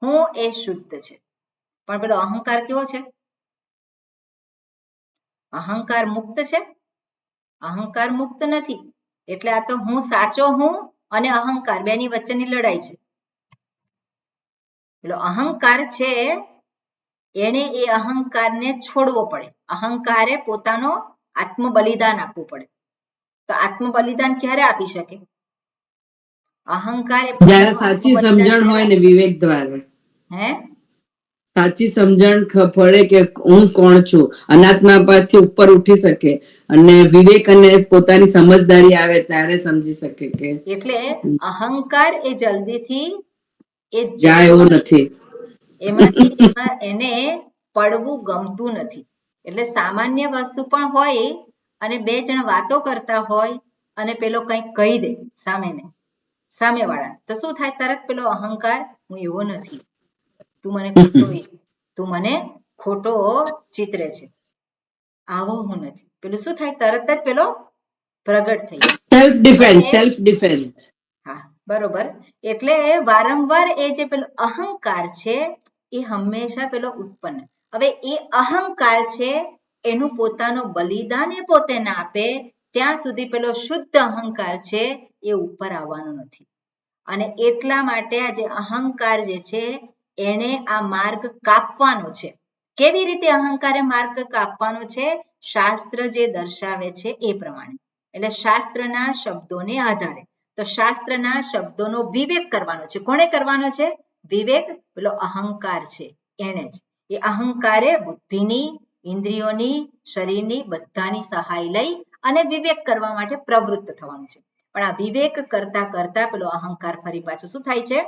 હું એ શુદ્ધ છે, પણ પેલો અહંકાર કેવો છે? અહંકાર મુક્ત છે? અહંકાર મુક્ત નથી. એટલે આ તો હું સાચો હું અને અહંકાર બેની વચ્ચેની લડાઈ છે. પેલો અહંકાર છે એને એ અહંકારને છોડવો પડે. અહંકારે પોતાનો આત્મ બલિદાન આપવું પડે. તો આત્મ બલિદાન ક્યારે આપી શકે? અહંકાર જ્યારે સાચી સમજણ હોય ને વિવેક દ્વારા. હે? સાચી સમજણ પડે કે હું કોણ છું, અનાત્મા પરથી ઉપર ઉઠી શકે અને વિવેક અને પોતાની સમજદારી આવે ત્યારે સમજી શકે કે એટલે અહંકાર એ જલ્દીથી એ જાય એવું નથી. એમાંથી એને પડવું ગમતું નથી. એટલે સામાન્ય વસ્તુ પણ હોય અને બે જણ વાતો કરતા હોય અને પેલો કંઈક કહી દે સામેવાળા, તો શું થાય? તરત પેલો અહંકાર, હું એવો નથી, તું મને ખોટો ચિતરે છે, આવો હું નથી. પેલું શું થાય? તરત જ પેલો પ્રગટ થઈ જાય. Self defence. હા, બરોબર. એટલે વારંવાર એ જે પેલો અહંકાર છે એ હંમેશા પેલો ઉત્પન્ન. હવે એ અહંકાર છે એનું પોતાનું બલિદાન એ પોતે ના આપે ત્યાં સુધી પેલો શુદ્ધ અહંકાર છે એ ઉપર આવવાનો નથી. અને એટલા માટે આ જે અહંકાર જે છે એને આ માર્ગ કાપવાનો છે. કેવી રીતે અહંકારે માર્ગ કાપવાનો છે? શાસ્ત્ર જે દર્શાવે છે એ પ્રમાણે. એટલે શાસ્ત્રના શબ્દોને આધારે. તો શાસ્ત્રના શબ્દોનો વિવેક કરવાનો છે. કોણે કરવાનો છે? વિવેક, પેલો અહંકાર છે એને જ. એ અહંકારે બુદ્ધિની, ઇન્દ્રિયોની, શરીરની બધાની સહાય લઈ અને વિવેક કરવા માટે પ્રવૃત્ત થવાનું છે. પણ આ વિવેક કરતા કરતા પેલો અહંકાર ફરી પાછો શું થાય છે?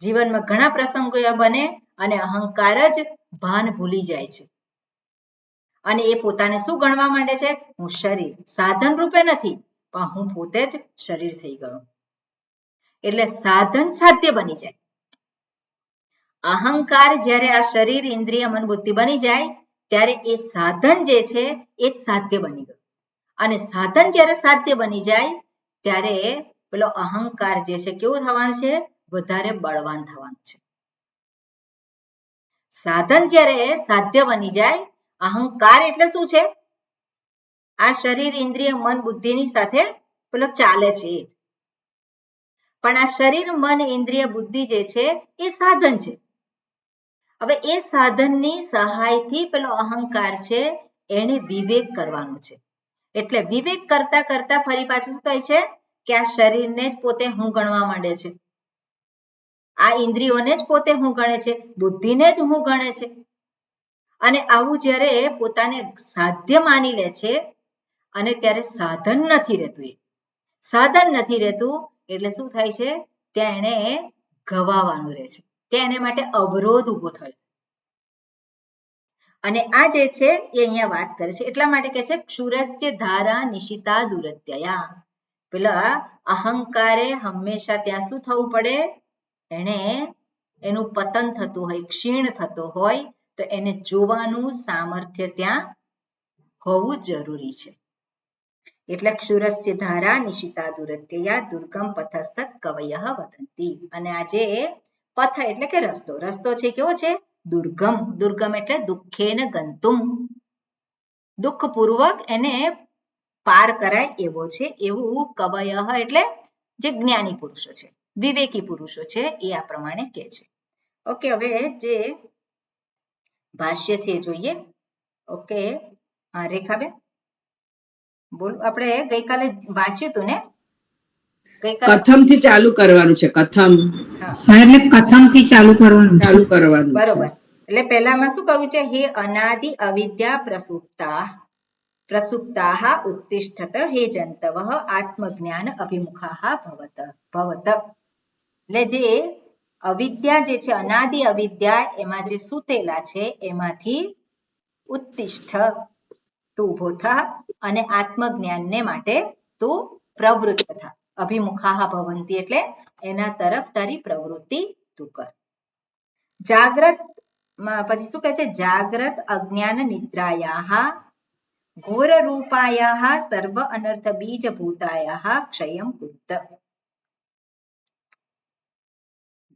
જીવનમાં ઘણા પ્રસંગો બને અને અહંકાર જ ભાન ભૂલી જાય છે. અને એ પોતાને શું ગણવા માંડે છે? હું શરીર, સાધન રૂપે નથી, પણ હું પોતે જ શરીર થઈ ગયો. એટલે સાધન સાધ્ય બની જાય. અહંકાર જ્યારે આ શરીર, ઇન્દ્રિય, મન, બુદ્ધિ બની જાય ત્યારે એ સાધન જે છે એ જ સાધ્ય બની ગયું. અને સાધન જ્યારે સાધ્ય બની જાય ત્યારે પેલો અહંકાર જે છે કેવું થવાનું છે? વધારે બળવાન થવાનું છે. સાધન જ્યારે સાધ્ય બની જાય, અહંકાર એટલે શું છે? આ શરીર, ઇન્દ્રિય, મન, બુદ્ધિની સાથે પેલો ચાલે છે. પણ આ શરીર, મન, ઇન્દ્રિય, બુદ્ધિ જે છે એ સાધન છે. હવે એ સાધનની સહાયથી પેલો અહંકાર છે એને વિવેક કરવાનો છે. એટલે વિવેક કરતા કરતા ફરી પાછું શું થાય છે કે આ શરીરને જ પોતે હું ગણવા માંડે છે, આ ઇન્દ્રિયોને જ પોતે હું ગણે છે, બુદ્ધિને જ હું ગણે છે. અને આવું જ્યારે પોતાને સાધ્ય માની લે છે અને ત્યારે સાધન નથી રહેતું. એ સાધન નથી રહેતું એટલે શું થાય છે? ત્યાં એને ગવાવાનું રહે છે, ત્યાં એને માટે અવરોધ ઉભો થયો. અને આ જે છે એ અહીંયા વાત કરે છે એટલા માટે કહે છે ક્ષુરસ્ય ધારા નિશિતા દુરત્યયા. પેલા અહંકારે હંમેશા ત્યાં શું થવું પડે? એનું પતન થતું હોય, ક્ષીણ થતો હોય તો એને જોવાનું સામર્થ્ય ત્યાં હોવું જરૂરી છે. એટલે ક્ષુરસ્ય ધારા નિશિતા દુરત્યયા દુર્ગમ પથસ્થ કવયઃ વદંતી. અને આજે પથ એટલે કે રસ્તો, રસ્તો છે કેવો છે? દુર્ગમ. દુર્ગમ એટલે દુઃખેન ગંતુમ, દુઃખપૂર્વક એને પાર કરાય એવો છે. એવું કવયઃ એટલે જે જ્ઞાની પુરુષો છે, વિવેકી પુરુષો છે એ આ પ્રમાણે કહે છે. ઓકે, હવે જે ભાષ્ય છે એ જોઈએ. ઓકે, રેખાબેન બોલ. આપણે ગઈકાલે વાંચ્યું હતું ને? કથમ થી ચાલુ કરવાનું છે. કથમ એટલે કથમ થી ચાલુ કરવાનું બરોબર. એટલે પહેલામાં શું કહ્યું છે? હે અનાદિ અવિદ્યા પ્રસુપ્તાઃ ઉત્તિષ્ઠત હે જંતવઃ આત્મજ્ઞાન અભિમુખાઃ ભવત. એટલે જે અવિદ્યા જે છે, અનાદિ અવિદ્યા, એમાં જે સૂતેલા છે એમાંથી ઉત્તિષ્ઠ, તું ઉભો થા અને આત્મજ્ઞાનને માટે તું પ્રવૃત્ત થા. અભિમુખાઃ ભવંતી એટલે એના તરફ તારી પ્રવૃત્તિ તું કર. જાગ્રત પછી શું કહે છે? જાગ્રત અજ્ઞાન નિદ્રાયાઃ ઘોર રૂપાયાઃ સર્વ અનર્થ બીજ ભૂતાયાઃ ક્ષયમ કુરુત.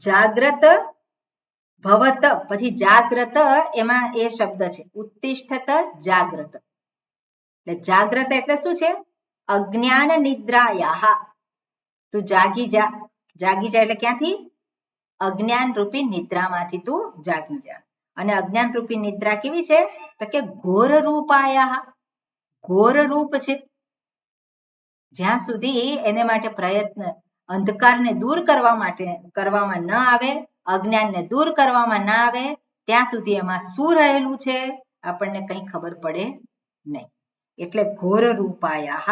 જાગ્રત ભવત, પછી જાગ્રત, એમાં એ શબ્દ છે ઉત્તિષ્ઠત જાગ્રત. એટલે જાગ્રત એટલે શું છે? અજ્ઞાન નિદ્રાયાઃ, તું જાગી જા. જાગી જા એટલે ક્યાંથી? અજ્ઞાન રૂપી નિદ્રામાંથી તું જાગી જા. અને અજ્ઞાન રૂપી નિદ્રા કેવી છે? તો કે ઘોર રૂપાયાઃ, ઘોર રૂપ છે. જ્યાં સુધી એને માટે પ્રયત્ન અંધકારને દૂર કરવા માટે કરવામાં ન આવે, અજ્ઞાનને દૂર કરવામાં ના આવે, ત્યાં સુધી એમાં શું રહેલું છે આપણને કંઈ ખબર પડે નહીં. એટલે ઘોર રૂપાયાઃ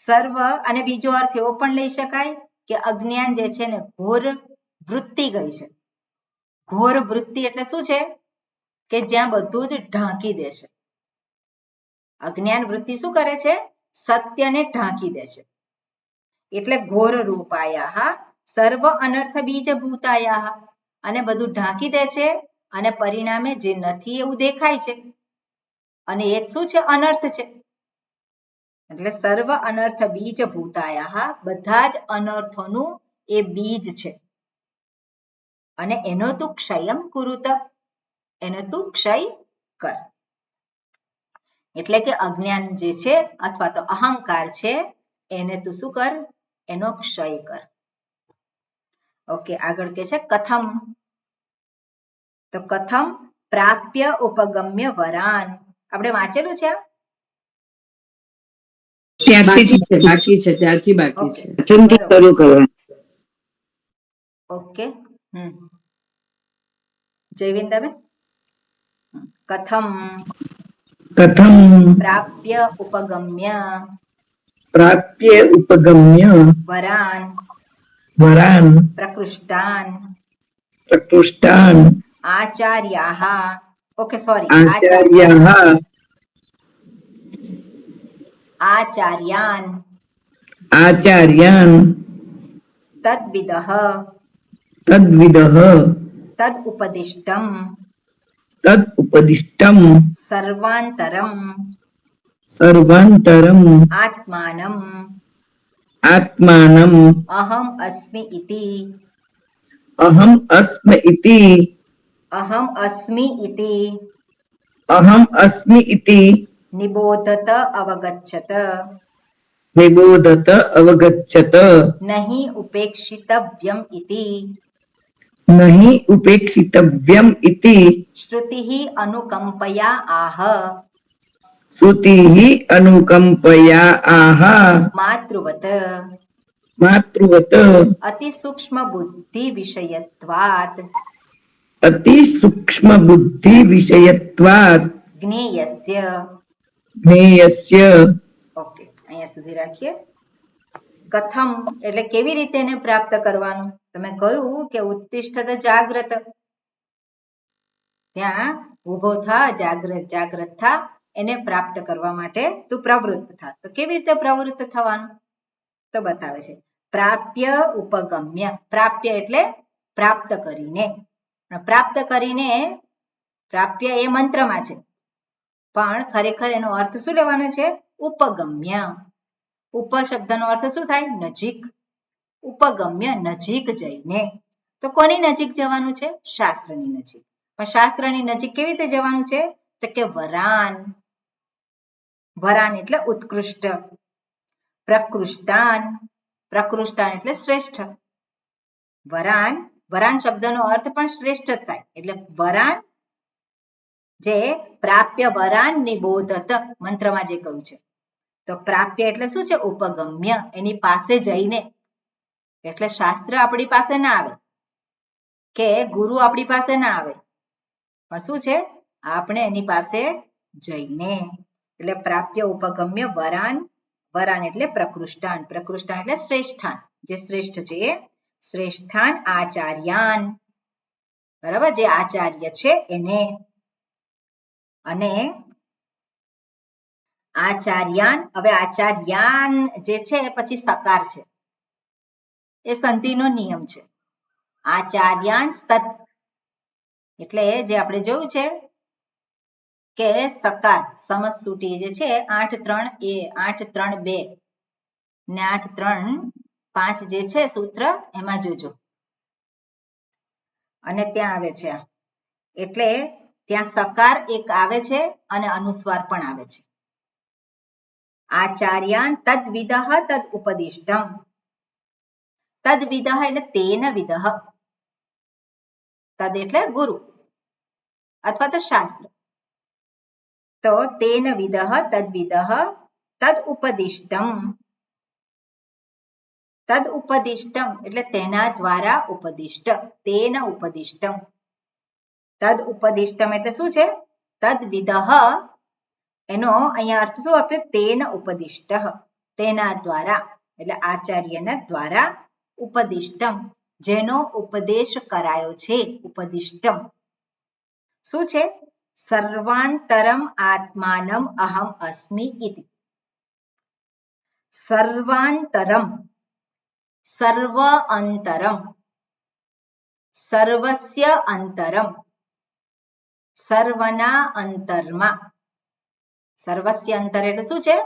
સર્વ. અને બીજો અર્થ એવો પણ લઈ શકાય કે અજ્ઞાન જે છે ને ઘોર વૃત્તિ ગઈ છે. ઘોર વૃત્તિ એટલે શું છે કે જ્યાં બધું જ ઢાંકી દે છે. અજ્ઞાન વૃત્તિ શું કરે છે? સત્યને ઢાંકી દે છે. એટલે ઘોર રૂપાયા સર્વ અનર્થ બીજ ભૂતાયા, અને બધું ઢાંકી દે છે અને પરિણામે જે નથી એવું દેખાય છે, અને એ જ શું છે? અનર્થ છે. એટલે સર્વ અનર્થ બીજ ભૂતાયા, બધા જ અનર્થોનું એ બીજ છે. અને એનો તું ક્ષયમ કુરુત, એનો તું ક્ષય કર. એટલે કે અજ્ઞાન જે છે અથવા તો અહંકાર છે એને તું શું કર? એનો ક્ષય કર. ઓકે, આગળ કે છે કથમ. તો કથમ પ્રાપ્ય ઉપગમ્ય વરાન. આપણે વાંચેલું છે? બાકી છે, ત્યારથી બાકી ઓકે, છે. પ્રથમથી શરૂ કરવાનું. ઓકે. જયવિંદાબેન, કથમ કથમ પ્રાપ્ય ઉપગમ્ય પ્રાપ્ય ઉપગમ્ય વરાન વરાન પ્રકૃષ્ટાન પ્રકૃષ્ટાન આચાર્યાઃ. ઓકે, સોરી, આચાર્યાઃ આચાર્યાન આચાર્યાન તદ્વિદઃ તદ્વિદઃ તદુપદિષ્ટં તદુપદિષ્ટં સર્વાંતરં સર્વાંતરં આત્માનં આત્માનં અહમ અસ્મિ ઇતિ અહમ અસ્મિ ઇતિ અહમ અસ્મિ ઇતિ અહમ અસ્મિ ઇતિ નિબોધત અવગચ્છત નિબોધત અવગચ્છત નહીં ઉપેક્ષિતવ્યમ ઇતિ નહીં ઉપેક્ષિતવ્યમ ઇતિ શ્રુતિઃ અનુકંપયા આહ શ્રુતિઃ અનુકંપયા આહ માતૃવત માતૃવત અતિસૂક્ષ્મ બુદ્ધિ વિષયત્વાત અતિ સૂક્ષ્મ બુદ્ધિ વિષયત્વાત જ્ઞેયસ્ય. જ્ઞેયસ્ય. ઓકે, અહીંયા સુધી રાખીએ. કથમ એટલે કેવી રીતે એને પ્રાપ્ત કરવાનું? તમે કહ્યું કે ઉત્તિષ્ઠત જાગ્રત, ત્યાં ઊભો થા, જાગ્રત થા, એને પ્રાપ્ત કરવા માટે તું પ્રવૃત્ત થા. તો કેવી રીતે પ્રવૃત્ત થવાનું? તો બતાવે છે પ્રાપ્ય ઉપગમ્ય. પ્રાપ્ય એટલે પ્રાપ્ત કરીને. પ્રાપ્ત કરીને, પ્રાપ્ય એ મંત્રમાં છે, પણ ખરેખર એનો અર્થ શું લેવાનો છે? ઉપગમ્ય. ઉપ શબ્દનો અર્થ શું થાય? નજીક. ઉપગમ્ય, નજીક જઈને. તો કોની નજીક જવાનું છે? શાસ્ત્રની નજીક. પણ શાસ્ત્રની નજીક કેવી રીતે જવાનું છે? તો કે વરાન. વરાન એટલે ઉત્કૃષ્ટ. પ્રકૃષ્ટાન, પ્રકૃષ્ટાન એટલે શ્રેષ્ઠ. વરાન, વરાન શબ્દનો અર્થ પણ શ્રેષ્ઠ થાય. એટલે વરાન જે પ્રાપ્ય વરાન નિબોધત મંત્રમાં જે કહ્યું છે. તો પ્રાપ્ય એટલે શું છે? ઉપગમ્ય, એની પાસે જઈને. એટલે શાસ્ત્ર આપણી પાસે ના આવે કે ગુરુ આપણી પાસે ના આવે, પણ શું છે? આપણે એની પાસે જઈને. એટલે પ્રાપ્ય ઉપગમ્ય વરાન. વરાન એટલે પ્રકૃષ્ટાન. પ્રકૃષ્ટાન એટલે શ્રેષ્ઠાન, જે શ્રેષ્ઠ છે એ શ્રેષ્ઠાન આચાર્યાન. બરાબર, જે આચાર્ય છે એને. અને આચાર્યાન, હવે આચાર્યાન જે છે પછી સકાર છે, એ સંધિનો નિયમ છે. આચાર્યાન તત એટલે જે આપણે જોયું છે કે સકાર સમસ્તુટી જે છે 8-3 એ 8-3-2 ને 8-3-5 જે છે સૂત્ર એમાં જોજો, અને ત્યાં આવે છે એટલે ત્યાં સકાર એક આવે છે અને અનુસ્વાર પણ આવે છે. આચાર્યાન તદ્વિદઃ તદ ઉપદિષ્ટમ. તદ્વિદઃ એટલે તેન વિદઃ. તદ એટલે ગુરુ અથવા તો શાસ્ત્ર. તો તેન વિદઃ તદ્વિદઃ તદ ઉપદિષ્ટમ. તદ ઉપદિષ્ટમ એટલે તેના દ્વારા ઉપદિષ્ટ. તેન ઉપદિષ્ટમ. તદ ઉપદિષ્ટમ એટલે શું છે? તદ્વિદઃ એનો અહીંયા અર્થ શું આપ્યો? તેન ઉપદિષ્ટ, તેના દ્વારા એટલે આચાર્યના દ્વારા ઉપદિષ્ટમ જેનો ઉપદેશ કરાયો છે. ઉપદિષ્ટમ શું છે? સર્વાંતરમ આત્માનમ અહમ અસ્મિ ઇતિ. સર્વાંતરમ, સર્વ અંતરમ, સર્વસ્ય અંતરમ, સર્વના અંતરમાં. સર્વસ્ય અંતર એટલે શું છે?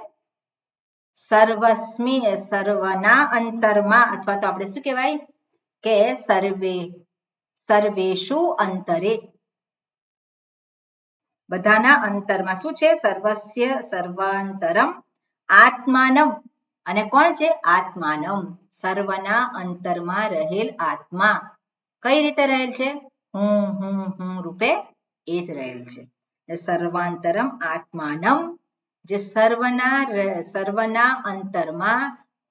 સર્વસ્મિ, સર્વના અંતરમાં, અથવા તો આપણે શું કહેવાય કે સર્વેષુ અંતરે, બધાના અંતરમાં શું છે? સર્વસ્ય સર્વાંતરમ આત્માનમ. અને કોણ છે? આત્માનમ, સર્વના અંતરમાં રહેલ આત્મા. કઈ રીતે રહેલ છે? હું રૂપે એ જ રહેલ છે. સર્વાંતરમ આત્માનમ, જે સર્વના અંતરમાં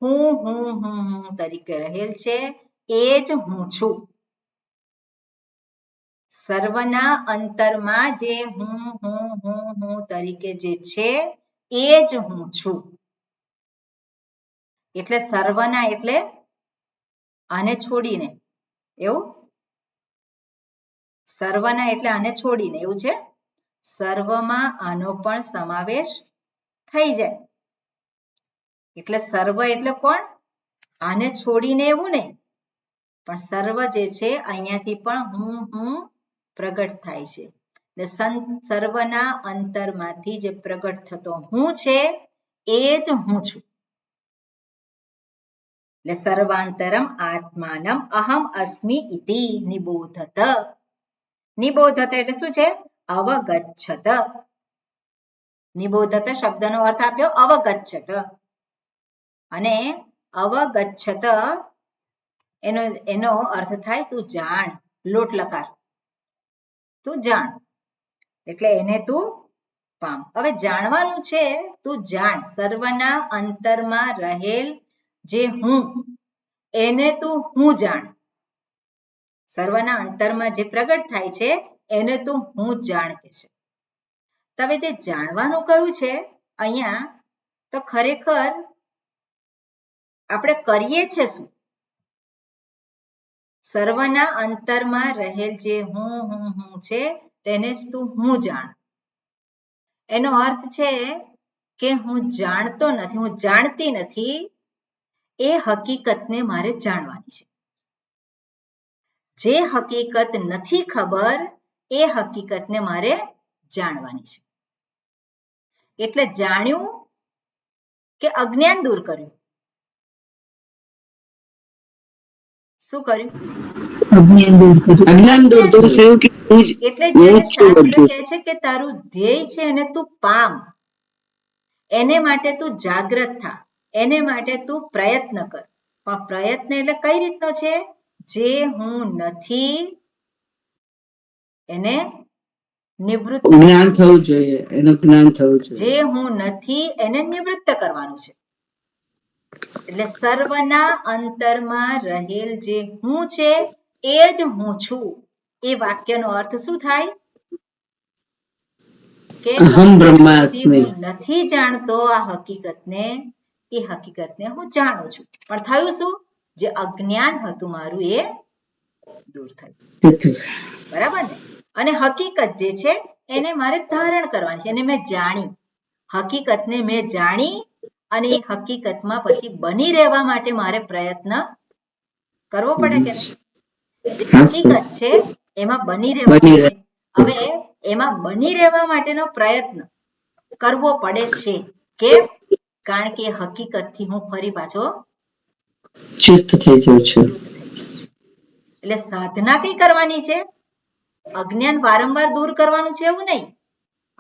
હું તરીકે રહેલ છે, એ જ હું છું. સર્વના અંતરમાં જે હું તરીકે જે છે, એ જ હું છું. એટલે સર્વના એટલે આને છોડીને, એવું? સર્વના એટલે આને છોડીને, એવું છે? સર્વમાં આનો પણ સમાવેશ થઈ જાય. એટલે સર્વ એટલે કોણ? આને છોડીને એવું નહીં, પણ સર્વ જે છે અહીંયાથી પણ હું પ્રગટ થાય છે. સર્વના અંતરમાંથી જે પ્રગટ થતો હું છે, એ જ હું છું. એટલે સર્વાંતરમ આત્માનમ અહમ અસ્મિ ઇતિ નિબોધત. નિબોધત એટલે શું છે? અવગચ્છત. નિબોધત શબ્દનો અર્થ આપ્યો અવગચ્છત. અને અવગચ્છત એનો અર્થ થાય તું જાણ. લોટ લકાર, તું જાણ એટલે એને તું પામ. હવે જાણવાનું છે, તું જાણ. સર્વના અંતરમાં રહેલ જે હું, એને તું હું જાણ. સર્વના અંતરમાં જે પ્રગટ થાય છે, એને તું હું જાણ કે છે. હવે જે જાણવાનું કહ્યું છે અહીંયા, તો ખરેખર આપણે કરીએ છે શું? સર્વના અંતરમાં રહેલ જે હું છે, તેને જ તું હું જાણ. એનો અર્થ છે કે હું જાણતો નથી, હું જાણતી નથી, એ હકીકતને મારે જાણવાની છે. જે હકીકત નથી ખબર, એ હકીકતને મારે જાણવાની છે. એટલે જાણ્યું કે અજ્ઞાન દૂર કર્યું. શું કર્યું? અજ્ઞાન દૂર થયું કે એટલે જ્યારે શાસ્ત્ર કહે છે કે તારું ધ્યેય છે એને તું પામ, એને માટે તું જાગ્રત થા, એને માટે તું પ્રયત્ન કર. પણ પ્રયત્ન એટલે કઈ રીતનો છે? જે હું નથી એને નિવૃત્ત, જ્ઞાન થવું જોઈએ, એનું જ્ઞાન થવું જોઈએ. જે હું નથી એને નિવૃત્ત કરવાનું છે. એટલે સર્વના અંતરમાં રહેલ જે હું છે, એ જ હું છું. એ વાક્યનો અર્થ શું થાય? કે અહમ બ્રહ્માસ્મિ. હું નથી જાણતો આ હકીકતને, એ હકીકતને હું જાણું છું. પણ થયું શું? જે અજ્ઞાન હતું મારું, એ દૂર થયું. બરાબર ને? અને હકીકત જે છે એને મારે ધારણ કરવાની છે, એને મેં જાણી. હકીકતને મેં જાણી અને એ હકીકતમાં પછી બની રહેવા માટે મારે પ્રયત્ન કરવો પડે કે નહીં? જે હકીકત છે એમાં બની રહેવા માટે, હવે એમાં બની રહેવા માટેનો પ્રયત્ન કરવો પડે છે. કેમ? કારણ કે હકીકતથી હું ફરી પાછો ચિત્ત થઈ જાઉં છું. એટલે સાધના કઈ કરવાની છે? અજ્ઞાન વારંવાર દૂર કરવાનું છે એવું નહીં.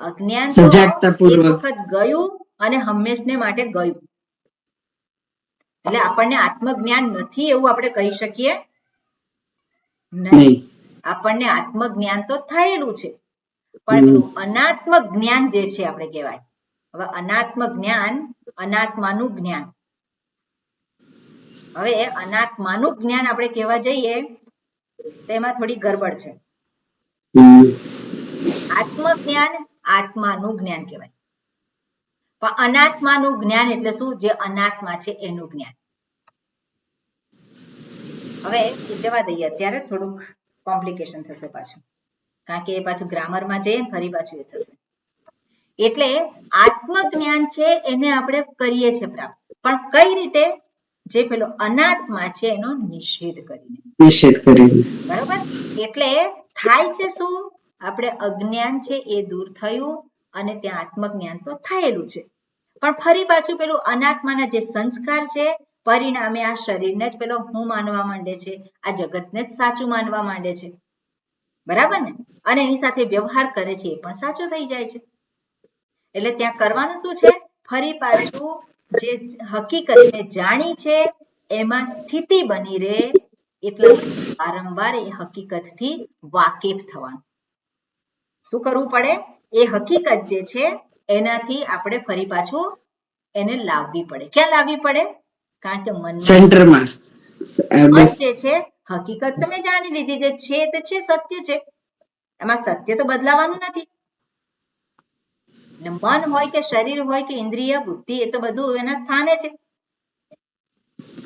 અજ્ઞાન તો એક વખત ગયું અને હંમેશને માટે ગયું. એટલે આપણને આત્મજ્ઞાન નથી એવું આપણે કહી શકીએ નહીં. આપણને આત્મજ્ઞાન તો થયેલું છે, પણ અનાત્મ જ્ઞાન જે છે આપણે કહેવાય. હવે અનાત્મ જ્ઞાન, અનાત્માનું જ્ઞાન. હવે અનાત્માનું જ્ઞાન આપણે કહેવા જઈએ તેમાં થોડી ગરબડ છે. આત્મજ્ઞાન આત્માનું જ્ઞાન કહેવાય, પણ અનાત્માનું જ્ઞાન એટલે શું? જે અનાત્મા છે એનું જ્ઞાન. હવે એ જવા દઈએ, અત્યારે થોડુંક કોમ્પ્લિકેશન થશે પાછું, કારણ કે એ પાછું ગ્રામરમાં જઈએ ને ફરી પાછું એ થશે. એટલે આત્મજ્ઞાન છે એને આપણે કરીએ છીએ પ્રાપ્ત, પણ કઈ રીતે? જે પેલો અનાત્મા છે એનો નિષેધ કરીને. બરાબર? એટલે થાય છે શું? આપણે અજ્ઞાન છે એ દૂર થયું અને ત્યાં આત્મજ્ઞાન તો થયેલું છે, પણ ફરી પાછું પેલું અનાત્માના જે સંસ્કાર છે, પરિણામે આ શરીરને જ પેલો હું માનવા માંડે છે, આ જગતને જ સાચું માનવા માંડે છે. બરાબર ને? અને એની સાથે વ્યવહાર કરે છે એ પણ સાચો થઈ જાય છે. એટલે ત્યાં કરવાનું શું છે? ફરી પાછું જે હકીકતને જાણી છે એમાં સ્થિતિ બની રહે, એટલે વારંવાર એ હકીકતથી વાકેફ થવાનું. શું કરવું પડે? એ હકીકત જે છે એનાથી આપણે ફરી પાછું એને લાવવી પડે. ક્યાં લાવવી પડે? કારણ કે મન સેન્ટરમાં જે છે હકીકત તમે જાણી લીધી, જે છે તે છે, સત્ય છે, એમાં સત્ય તો બદલાવાનું નથી. મન હોય કે શરીર હોય કે ઇન્દ્રિય બુદ્ધિ, એ તો બધું એના સ્થાને છે.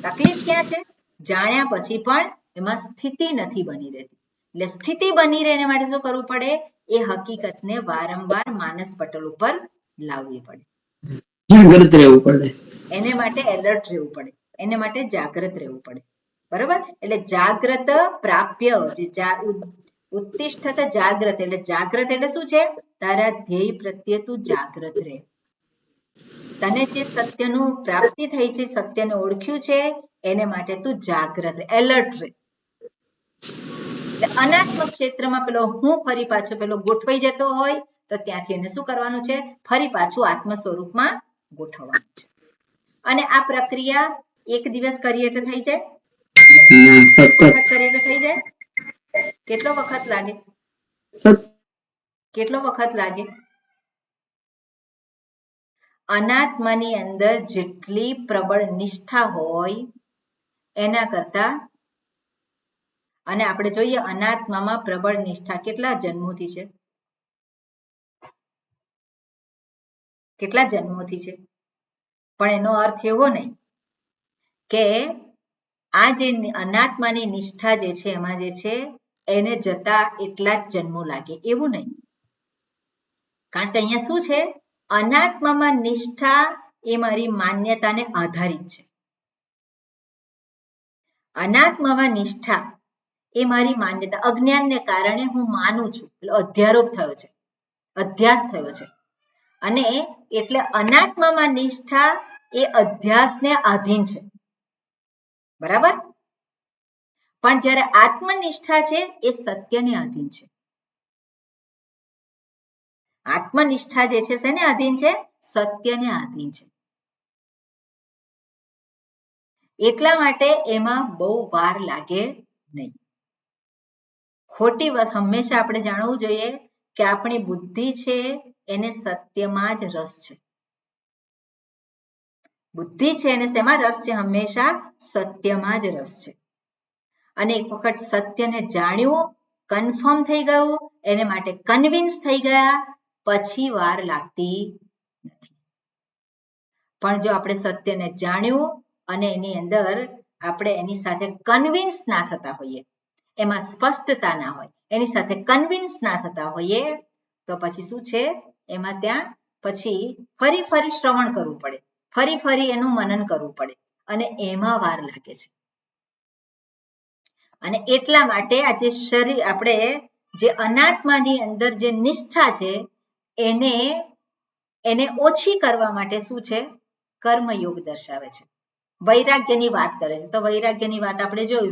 તકલીફ ક્યાં છે? જાણ્યા પછી પણ એમાં સ્થિતિ નથી બની રહેતી. એટલે સ્થિતિ બની રહે એના માટે શું કરવું પડે? એ હકીકતને વારંવાર માનસ પટલ ઉપર લાવવી પડે, જાગૃત રહેવું પડે, એને માટે એલર્ટ રહેવું પડે, એને માટે જાગૃત રહેવું પડે. બરોબર? એટલે જાગ્રત પ્રાપ્ય, જે ઉત્તિષ્ઠત જાગ્રત, એટલે જાગ્રત એટલે શું છે? તારા ધ્યેય પ્રત્યે તું જાગ્રત રહે. તને જે સત્યનું પ્રાપ્તિ થઈ છે, સત્યને ઓળખ્યું છે, એને માટે તું જાગ્રત રહે, એલર્ટ રહે. અનાત્મ ક્ષેત્રમાં પેલો હું ફરી પાછો પેલો ગોઠવાઈ જતો હોય તો ત્યાંથી એને શું કરવાનું છે? ફરી પાછું આત્મ સ્વરૂપમાં ગોઠવવાનું છે. અને આ પ્રક્રિયા એક દિવસ કરીએ એટલે થઈ જાય? વખત કરીએ એટલે થઈ જાય? કેટલો વખત લાગે? કેટલો વખત લાગે? અનાત્માની અંદર જેટલી પ્રબળ નિષ્ઠા હોય એના કરતા, અને આપણે જોઈએ અનાત્મામાં પ્રબળ નિષ્ઠા કેટલા જન્મોથી છે? કેટલા જન્મોથી છે? પણ એનો અર્થ એવો નહીં કે આ જે અનાત્માની નિષ્ઠા જે છે એમાં જે છે એને જતા એટલા જ જન્મો લાગે, એવું નહીં. કારણ કે અહીંયા શું છે? અનાત્મામાં નિષ્ઠા એ મારી માન્યતાને આધારિત છે. અનાત્મામાં નિષ્ઠા એ મારી માન્યતા, અજ્ઞાનને કારણે હું માનું છું, અધ્યારોપ થયો છે, અધ્યાસ થયો છે. અને એટલે અનાત્મામાં નિષ્ઠા એ અધ્યાસને આધીન છે. બરાબર? પણ જ્યારે આત્મનિષ્ઠા છે એ સત્યને આધીન છે. આત્મનિષ્ઠા જે છે શેને આધીન છે? સત્યને આધીન છે. એટલા માટે એમાં બહુ વાર લાગે નહીં. ખોટી વાત હંમેશા આપણે જાણવું જોઈએ કે આપણી બુદ્ધિ છે એને સત્યમાં જ રસ છે. બુદ્ધિ છે એને શેમાં રસ છે? હંમેશા સત્યમાં જ રસ છે. અને એક વખત સત્યને જાણ્યું, કન્ફર્મ થઈ ગયું, એને માટે કન્વિન્સ થઈ ગયા, પછી વાર લાગતી નથી. પણ જો આપણે સત્યને જાણ્યું અને એની અંદર આપણે એની સાથે કન્વિન્સ ના થતા હોઈએ, એમાં સ્પષ્ટતા ના હોય, એની સાથે કન્વિન્સ ના થતા હોઈએ, તો પછી શું છે? એમાં ત્યાં પછી ફરી ફરી શ્રવણ કરવું પડે, ફરી ફરી એનું મનન કરવું પડે, અને એમાં વાર લાગે છે. અને એટલા માટે આ જે શરીર, આપણે જે અનાત્માની અંદર જે નિષ્ઠા છે એને ઓછી કરવા માટે શું છે? કર્મયોગ દર્શાવે છે, વૈરાગ્યની વાત કરે છે. તો વૈરાગ્યની વાત આપણે જોયું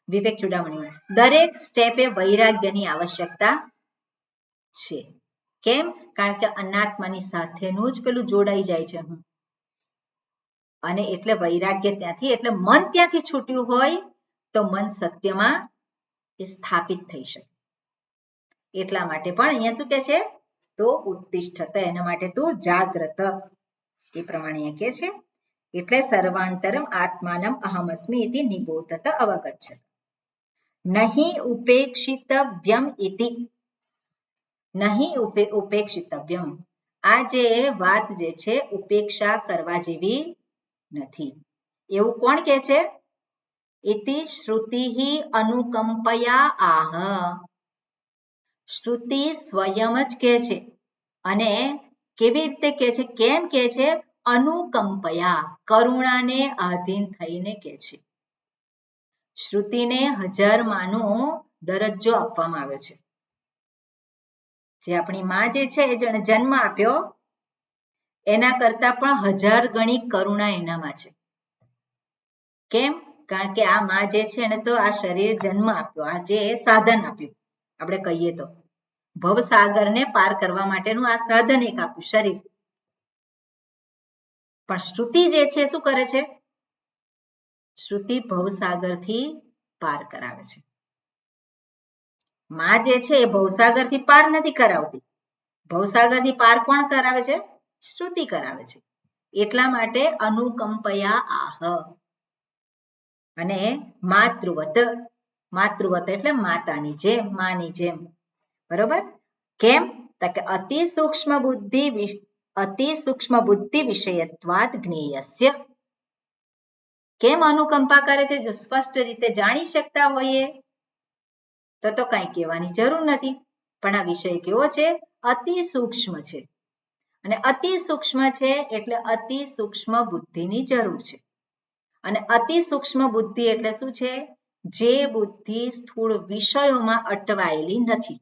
વિવેક ચૂડામણીમાં, દરેક સ્ટેપે વૈરાગ્યની આવશ્યકતા છે. કેમ? કારણ કે અનાત્માની સાથેનું જ પેલું જોડાઈ જાય છે હું, અને એટલે વૈરાગ્ય ત્યાંથી, એટલે મન ત્યાંથી છૂટ્યું હોય તો મન સત્યમાં સ્થાપિત થઈ શકે. એટલા માટે પણ અહીંયા શું કહે છે? તો ઉત્તિષ્ઠત, એના માટે તું જાગ્રત, એ પ્રમાણે કહે છે. એટલે સર્વાંતરમ આત્માનમ અહમસ્મિ ઇતિ નિબોધત અવગચ્છત, નહીં ઉપેક્ષિતવ્યમ ઇતિ, નહીં ઉપેક્ષિતવ્યમ. આ જે વાત જે છે ઉપેક્ષા કરવા જેવી નથી. એવું કોણ કહે છે? इति श्रुतिः अनुकंपया आह. શ્રુતિ સ્વયં જ કહે છે અને કેવી રીતે કહે છે, કેમ કહે છે? અનુકંપયા, કરુણાને આધીન થઈને કહે છે. શ્રુતિને 1000 માનો દરજ્જો આપવામાં આવ્યો છે. જે આપણી માં જે છે જેણે જન્મ આપ્યો એના કરતા પણ 1000 ગણી કરુણા એનામાં છે. કેમ? કારણ કે આ માં જે છે એને તો આ શરીર જન્મ આપ્યો, આ જે સાધન આપ્યું, આપણે કહીએ તો ભવસાગરને પાર કરવા માટેનું આ સાધન એક આપ્યું, શરીર. પણ શ્રુતિ જે છે શું કરે છે? શ્રુતિ ભવસાગરથી પાર કરાવે છે. માં જે છે એ ભવસાગરથી પાર નથી કરાવતી. ભવસાગરથી પાર કોણ કરાવે છે? શ્રુતિ કરાવે છે. એટલા માટે અનુકંપયા આહ. અને માતૃવત, માતૃવત એટલે માતાની જેમ, માની જેમ. બરોબર? કેમ? તો કે અતિ સૂક્ષ્મ બુદ્ધિ વિષયત્વાદ જ્ઞેયસ્ય. કેમ અનુકંપા કરે છે? જો સ્પષ્ટ રીતે જાણી શકતા હોઈએ તો કઈ કહેવાની જરૂર નથી. પણ આ વિષય કેવો છે? અતિ સૂક્ષ્મ છે. અને અતિ સૂક્ષ્મ છે એટલે અતિ સૂક્ષ્મ બુદ્ધિની જરૂર છે. અને અતિ સૂક્ષ્મ બુદ્ધિ એટલે શું છે? જે બુદ્ધિ સ્થૂળ વિષયોમાં અટવાયેલી નથી,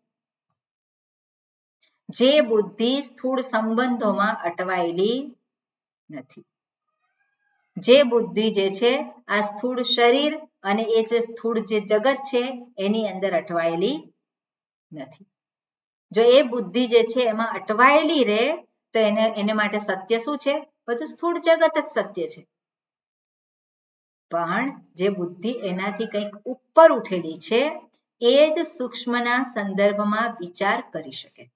જે બુદ્ધિ સ્થૂળ સંબંધોમાં અટવાયેલી નથી, જે બુદ્ધિ જે છે આ સ્થૂળ શરીર અને એ જે સ્થૂળ જે જગત છે એની અંદર અટવાયેલી નથી. જો એ બુદ્ધિ જે છે એમાં અટવાયેલી રહે તો એને માટે સત્ય શું છે? બધું સ્થૂળ જગત જ સત્ય છે. પણ જે બુદ્ધિ એનાથી કંઈક ઉપર ઉઠેલી છે એ જ સૂક્ષ્મના સંદર્ભમાં વિચાર કરી શકે.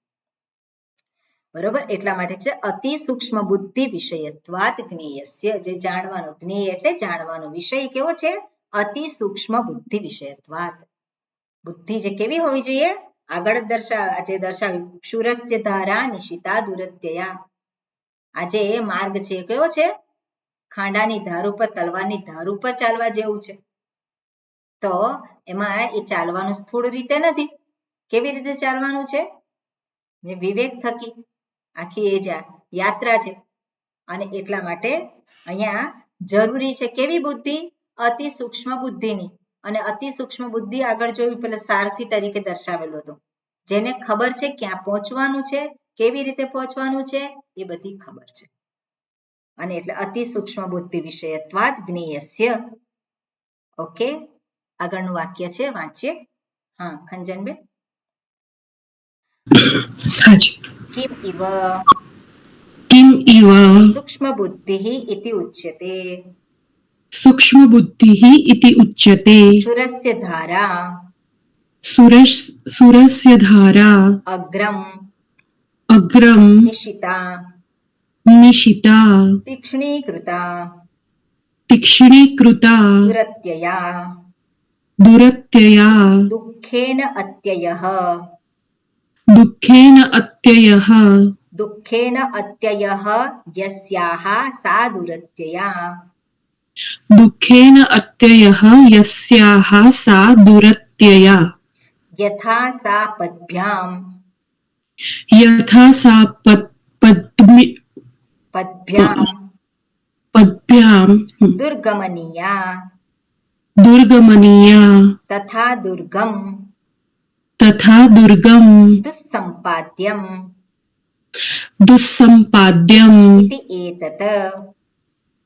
બરોબર? એટલા માટે છે અતિ સૂક્ષ્મ બુદ્ધિ વિષયત્વાદ જ્ઞેયસ્ય. જે જાણવાનો, જ્ઞેય એટલે જાણવાનો, વિષય કેવો છે? અતિ સૂક્ષ્મ બુદ્ધિ વિષયત્વાદ. બુદ્ધિ જે કેવી હોવી જોઈએ? આગળ દર્શાવ્યું ક્ષુરસ્ય ધારા નિશિતા દુરત્યયા. આજે એ માર્ગ છે કેવો છે? ખાંડાની ધાર ઉપર, તલવારની ધાર ઉપર ચાલવા જેવું છે. તો એમાં એ ચાલવાનું સ્થૂળ રીતે નથી. કેવી રીતે ચાલવાનું છે? જે વિવેક થકી આખી એ યાત્રા છે. અને એટલા માટે અહીંયા જરૂરી છે કેવી બુદ્ધિ? અતિ સૂક્ષ્મ બુદ્ધિની. અને અતિ સૂક્ષ્મ બુદ્ધિ આગળ જોયું પેલા સારથી તરીકે દર્શાવેલો હતો. જેને ખબર છે ક્યાં પહોંચવાનું છે, કેવી રીતે પહોંચવાનું છે, એ બધી ખબર છે. અને એટલે અતિ સૂક્ષ્મ બુદ્ધિ વિષયત્વાદ જ્ઞેયસ્ય. ઓકે, આગળનું વાક્ય છે, વાંચીએ. હા, ખંજનબેન. કિમ ઇવ સૂક્ષ્મ બુદ્ધિ ઇતિ ઉચ્યતે. सूक्ष्म बुद्धिः इति उच्यते. क्षुरस्य धारा सुरस्य धारा अग्रम निशिता तीक्ष्णीकृता दुरत्यया दुःखेन अत्ययः यस्याः सा दुरत्यया यथा सा पद्भ्याम दुर्गमनीया तथा दुर्गम दुस्संपाद्यम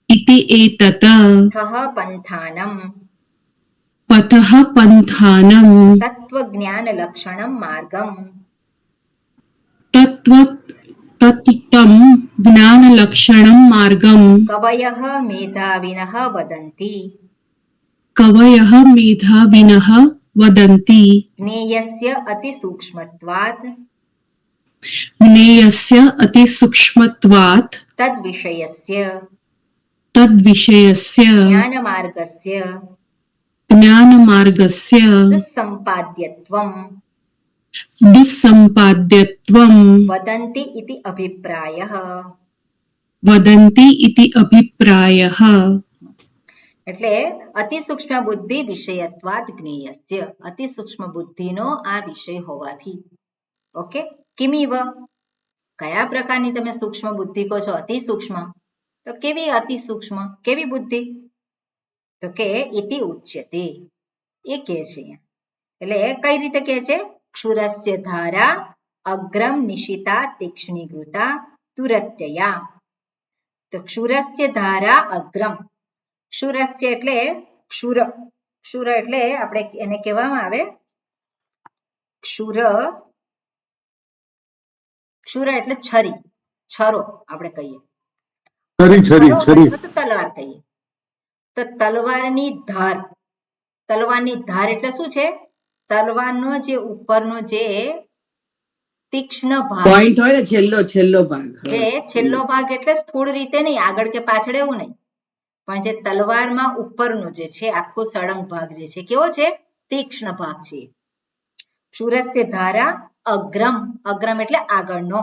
इति एतत् पथः पंथानं तत्त्वज्ञानलक्षणं मार्गम् तत्त्वं ज्ञानलक्षणं मार्गम् कवयः मेधाविनः वदन्ति ज्ञेयस्य अतिसूक्ष्मत्वात् तद्विषयस्य ज्ञानमार्गस्य दुस्संपाद्यत्वं वदन्ति इति अभिप्रायः. એટલે અતિ સૂક્ષ્મ બુદ્ધિ વિષયત્વાદ જ્ઞેયસ્ય, અતિ સૂક્ષ્મ બુદ્ધિનો આ વિષય હોવાથી. ઓકે, કિમીવ, કયા પ્રકારની તમે સૂક્ષ્મ બુદ્ધિ કહો છો? અતિ સૂક્ષ્મ. તો કેવી અતિ સૂક્ષ્મ, કેવી બુદ્ધિ? તો કે ઇતિ ઉચ્યતે, એ કહે છે. એટલે કઈ રીતે કહે છે? ક્ષુરસ્ય ધારા અગ્રમ નિશિતા તીક્ષ્ણીકૃતા તુરત્યયા. તો ક્ષુરસ્ય ધારા અગ્રમ, ક્ષુરસ્ય એટલે ક્ષુર, ક્ષુર એટલે આપણે એને કહેવામાં આવે ક્ષુર, ક્ષુર એટલે છરી, છરો આપણે કહીએ, તો તલવાર કહીએ. તો તલવારની ધાર, તલવારની ધાર એટલે શું છે? તલવારનો જે ઉપરનો જે તીક્ષ્ણ ભાગ, પોઈન્ટ હોય ને, છેલ્લો ભાગ, જે છેલ્લો ભાગ એટલે સ્થૂળ રીતે નહીં, આગળ કે પાછળ એવું નહીં, પણ જે તલવારમાં ઉપરનો જે છે આખો સળંગ ભાગ જે છે કેવો છે? તીક્ષ્ણ ભાગ છે. ક્ષુરસ્ય ધારા અગ્રમ, અગ્રમ એટલે આગળનો,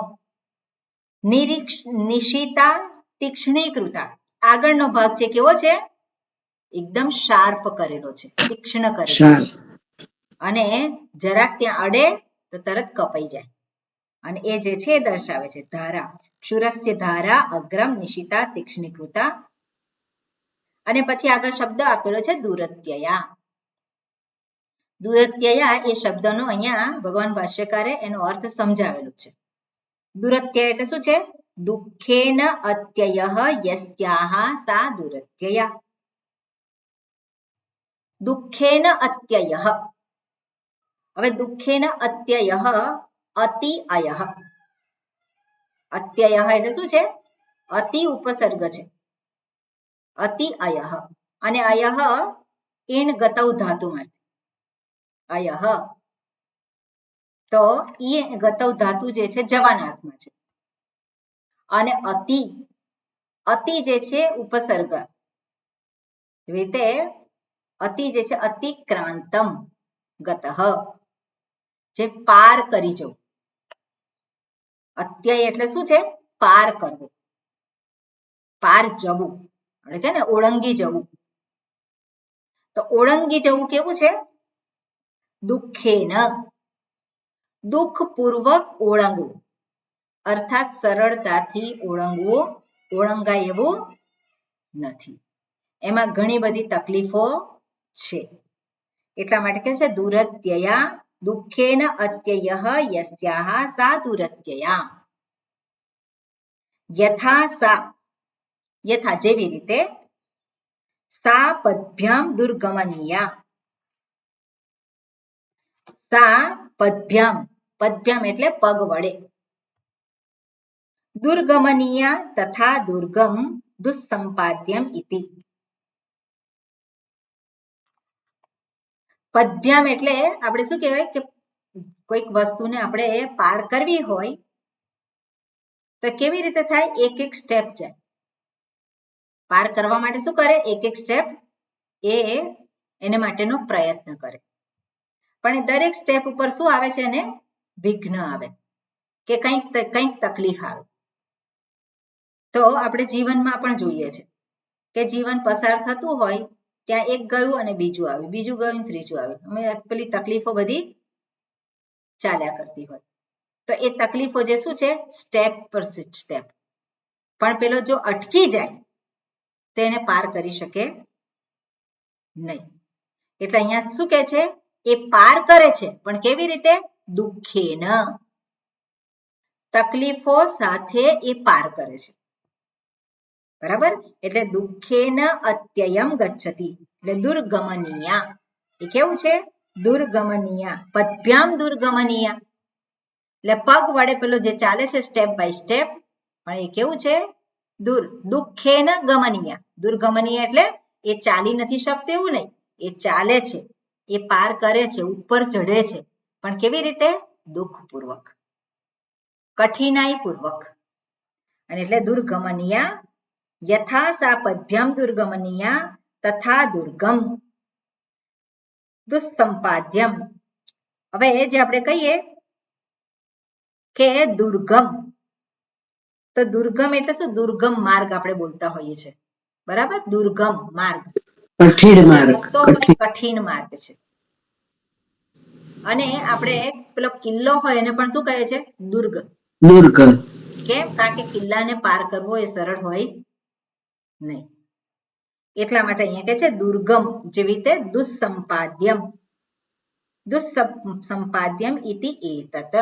નિશિતા તીક્ષ્ણીકૃતા, આગળનો ભાગ છે કેવો છે? એકદમ શાર્પ કરેલો છે, તીક્ષ્ણ કરેલો છે, અને જરાક ત્યાં અડે તો તરત કપાઈ જાય. અને એ જે છે એ દર્શાવે છે ધારા. ક્ષુરસ્ય ધારા અગ્રમ નિશિતા તીક્ષ્ણીકૃતા. અને પછી આગળ શબ્દ આપેલો છે દુરત્યયા. દુરત્યયા એ શબ્દનો અહીંયા ભગવાન ભાષ્યકારે એનો અર્થ સમજાવેલો છે. દુરત્યય એટલે શું છે? દુઃખેન અત્યયઃ યસ્યાહ સા દુરત્યયા. દુઃખેન અત્યયઃ. હવે દુઃખેન અત્યયઃ, અતિ અયઃ. અત્યયઃ એટલે શું છે? અતિ ઉપસર્ગ છે, અતિ અયઃ. અને અયઃ ઈણ ગતૌ ધાતુ માટે અયઃ. તો ઈ ગતૌ ધાતુ જે છે જવાનાર્થમાં છે. અને અતિ, અતિ જે છે ઉપસર્ગ રીતે, અતિ જે છે અતિક્રાંતમ ગતઃ, જે પાર કરી જવું. અત્યય એટલે શું છે? પાર કરવું, પાર જવું, એટલે કે ને ઓળંગી જવું. તો ઓળંગી જવું કેવું છે? દુઃખેન, દુઃખપૂર્વક ઓળંગવું, અર્થાત સરળતાથી ઓળંગવું, ઓળંગાય એવું નથી, એમાં ઘણી બધી તકલીફો છે. એટલા માટે કહે છે દુરત્યયા, દુઃખેન અત્યયઃ યસ્યાહ સા દુરત્યયા. યથા સા, યથા જેવી રીતે, સા પદ્ભ્યામ દુર્ગમનીયા. સા પદ્ભ્યામ, પદ્ભ્યામ એટલે પગ વડે, દુર્ગમનીયા તથા દુર્ગમ દુસ્સંપાદ્યમ ઇતિ. પદ્ભ્યામ એટલે આપણે શું કહેવાય કે કોઈક વસ્તુને આપણે પાર કરવી હોય તો કેવી રીતે થાય? એક એક સ્ટેપ જાય. પાર કરવા માટે શું કરે? એક એક સ્ટેપ એને માટેનો પ્રયત્ન કરે. પણ દરેક સ્ટેપ ઉપર શું આવે છે? એને વિઘ્ન આવે કે કંઈક તકલીફ આવે. તો આપણે જીવનમાં પણ જોઈએ છે કે જીવન પસાર થતું હોય ત્યાં એક ગયું અને બીજું આવ્યું, બીજું ગયું ત્રીજું આવ્યું, અમે પેલી તકલીફો બધી ચાલ્યા કરતી હોય. તો એ તકલીફો જે શું છે? સ્ટેપ પર સ્ટેપ. પણ પેલો જો અટકી જાય તો એને પાર કરી શકે નહીં. એટલે અહીંયા શું કહે છે? એ પાર કરે છે, પણ કેવી રીતે? દુઃખેન, તકલીફો સાથે એ પાર કરે છે. બરાબર? એટલે દુઃખેન અત્યયમ ગચ્છતિ, એટલે દુર્ગમનીયા. એ કેવું છે? દુર્ગમનીયા, પદ્ભ્યામ દુર્ગમનીયા. એટલે પગ વડે પેલો જે ચાલે છે સ્ટેપ બાય સ્ટેપ, પણ એ કેવું છે? દુઃખેન ગમનીયા. દુર્ગમનીય એટલે એ ચાલી નથી શકતું એવું નહીં, એ ચાલે છે, એ પાર કરે છે, ઉપર ચઢે છે, પણ કેવી રીતે? દુઃખપૂર્વક, કઠિનાઈપૂર્વક. અને એટલે દુર્ગમનીયા. યથા સા પદ્ભ્યામ દુર્ગમનીયા તથા દુર્ગમ દુસ્સંપાદ્યમ. હવે જે આપણે કહીએ કે દુર્ગમ, તો દુર્ગમ એટલે શું? દુર્ગમ માર્ગ આપણે બોલતા હોઈએ છીએ. બરાબર? દુર્ગમ માર્ગ, કઠિન માર્ગ, રસ્તો હોય કઠિન માર્ગ છે. અને આપણે પેલો કિલ્લો હોય એને પણ શું કહે છે? દુર્ગ. દુર્ગ. કેમ? કારણ કે કિલ્લાને પાર કરવો એ સરળ હોય નહીં. એટલા માટે અહીંયા કહે છે દુર્ગમ, જેવી રીતે દુસ્સંપાદ્યમ. દુસ્સંપાદ્યમ ઇતિ એતત.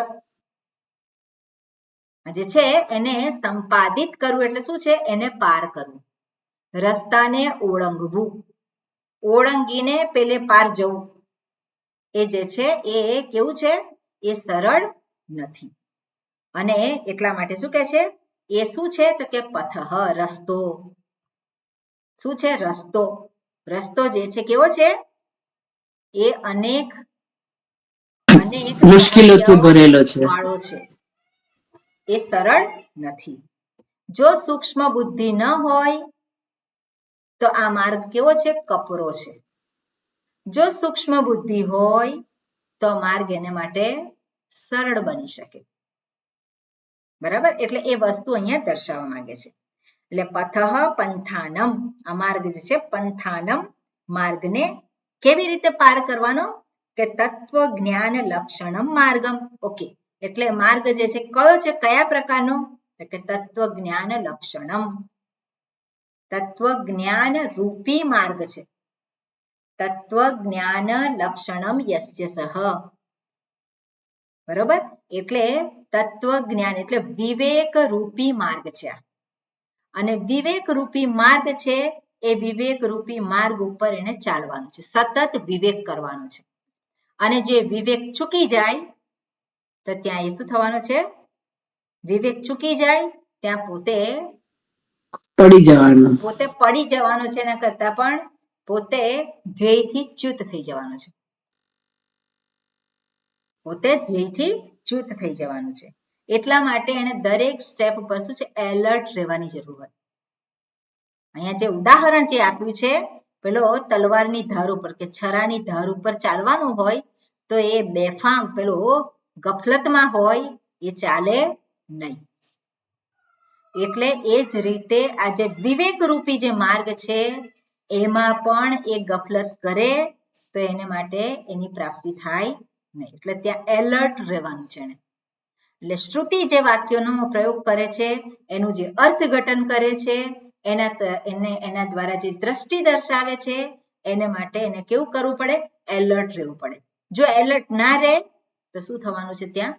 જે છે એને સંપાદિત કરવું એટલે શું છે? એને પાર કરવું, રસ્તાને ઓળંગવું, ઓળંગીને પેલે પાર જવું, એ જે છે એ કેવું છે? એ સરળ નથી. અને એટલા માટે શું કહે છે? એ શું છે? તો કે પથઃ, રસ્તો. શું છે? રસ્તો. રસ્તો જે છે કેવો છે? એ અનેક મુશ્કેલીઓથી ભરેલો છે, વાળો છે, એ સરળ નથી. જો સૂક્ષ્મ બુદ્ધિ ન હોય તો આ માર્ગ કેવો છે? કપરો છે. જો સૂક્ષ્મ બુદ્ધિ હોય તો માર્ગ એને માટે સરળ બની શકે. બરાબર? એટલે એ વસ્તુ અહીંયા દર્શાવવા માંગે છે. એટલે પથઃ પંથાનમ, આ માર્ગ જે છે પંથાનમ, માર્ગને કેવી રીતે પાર કરવાનો? કે તત્વ જ્ઞાન લક્ષણમ માર્ગમ. ઓકે, એટલે માર્ગ જે છે કયો છે? કયા પ્રકારનો? કે તત્વ જ્ઞાન લક્ષણમ. તત્વ જ્ઞાન રૂપી માર્ગ છે. તત્વ જ્ઞાન લક્ષણમ યસ્ય સહ. બરોબર? એટલે તત્વ જ્ઞાન એટલે વિવેક રૂપી માર્ગ છે. અને વિવેક રૂપી માર્ગ છે એ વિવેક રૂપી માર્ગ ઉપર એને ચાલવાનું છે, સતત વિવેક કરવાનો છે. અને જે વિવેક ચૂકી જાય તો ત્યાં એ શું થવાનું છે? વિવેક ચૂકી જાય ત્યાં પોતે પડી જવાનું છે. એના કરતા પણ પોતે ધ્યેયથી ચ્યુત થઈ જવાનું છે. પોતે ધ્યેયથી ચ્યુત થઈ જવાનું છે. એટલા માટે એને દરેક સ્ટેપ ઉપર શું છે? એલર્ટ રહેવાની જરૂર હોય. અહીંયા જે ઉદાહરણ જે આપ્યું છે પેલો તલવારની ધાર ઉપર કે છરાની ધાર ઉપર ચાલવાનું હોય તો એ બેફામ પેલો ગફલતમાં હોય એ ચાલે નહીં. એટલે એ જ રીતે આ જે વિવેક રૂપી જે માર્ગ છે એમાં પણ એ ગફલત કરે તો એને માટે એની પ્રાપ્તિ થાય નહીં. એટલે ત્યાં એલર્ટ રહેવાનું છે. એટલે શ્રુતિ જે વાક્યોનો પ્રયોગ કરે છે એનું જે અર્થઘટન કરે છે એના દ્વારા જે દ્રષ્ટિ દર્શાવે છે એને માટે એને કેવું કરવું પડે? એલર્ટ રહેવું પડે. જો એલર્ટ ના રહે તો શું થવાનું છે? ત્યાં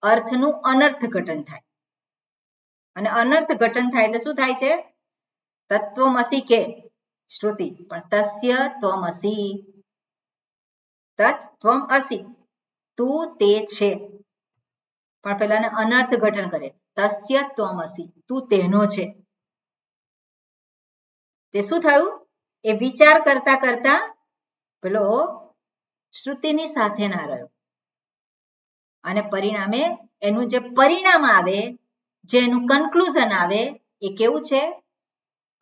અર્થનું અનર્થઘટન થાય. અને અનર્થઘટન થાય એટલે શું થાય છે? તત્વમસી કે શ્રુતિ પણ તસ્ય ત્વમસી, તત્વમ અસી, તું તે છે. પણ પેલાને અનર્થઘટન કરે, તસ્ય ત્વમસી, તું તેનો છે. તે શું થયું? એ વિચાર કરતા કરતા પેલો શ્રુતિની સાથે ના રહ્યો અને પરિણામે એનું જે પરિણામ આવે, જે એનું કન્ક્લુઝન આવે એ કેવું છે?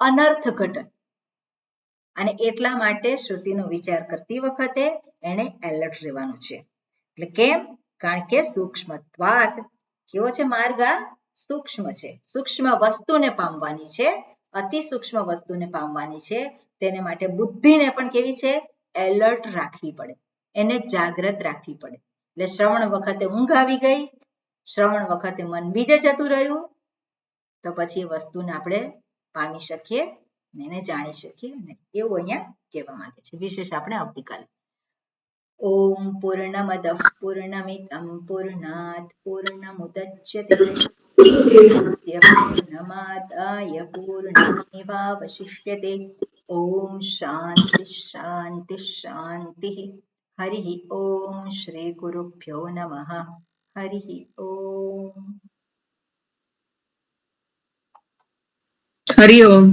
અનર્થઘટન. અને એટલા માટે શ્રુતિનો વિચાર કરતી વખતે એને એલર્ટ રહેવાનું છે. એટલે કેમ? કારણ કે સૂક્ષ્મત્વાત, કેવો છે માર્ગ? આ સૂક્ષ્મ છે. સૂક્ષ્મ વસ્તુને પામવાની છે, અતિ સૂક્ષ્મ વસ્તુને પામવાની છે. તેને માટે બુદ્ધિને પણ કેવી છે? એલર્ટ રાખવી પડે, એને જાગ્રત રાખવી પડે. એટલે શ્રવણ વખતે ઊંઘ આવી ગઈ, શ્રવણ વખતે મન બીજે જતું રહ્યું તો પછી એ વસ્તુને આપણે પામી શકીએ ને એને જાણી શકીએ નહીં. એવું અહીંયા કહેવા માંગે છે. વિશેષ આપણે આવતીકાલે. ઓમ પૂર્ણમદ પૂર્ણમિદં પૂર્ણાત પૂર્ણમુદચ્યતે પૂર્ણમાદાય પૂર્ણમેવાવશિષ્યતે. ઓમ શાંતિ શાંતિ શાંતિ. હરિ ઓમ શ્રી ગુરુભ્યો નમઃ. હરિ ઓમ. હરિ ઓમ.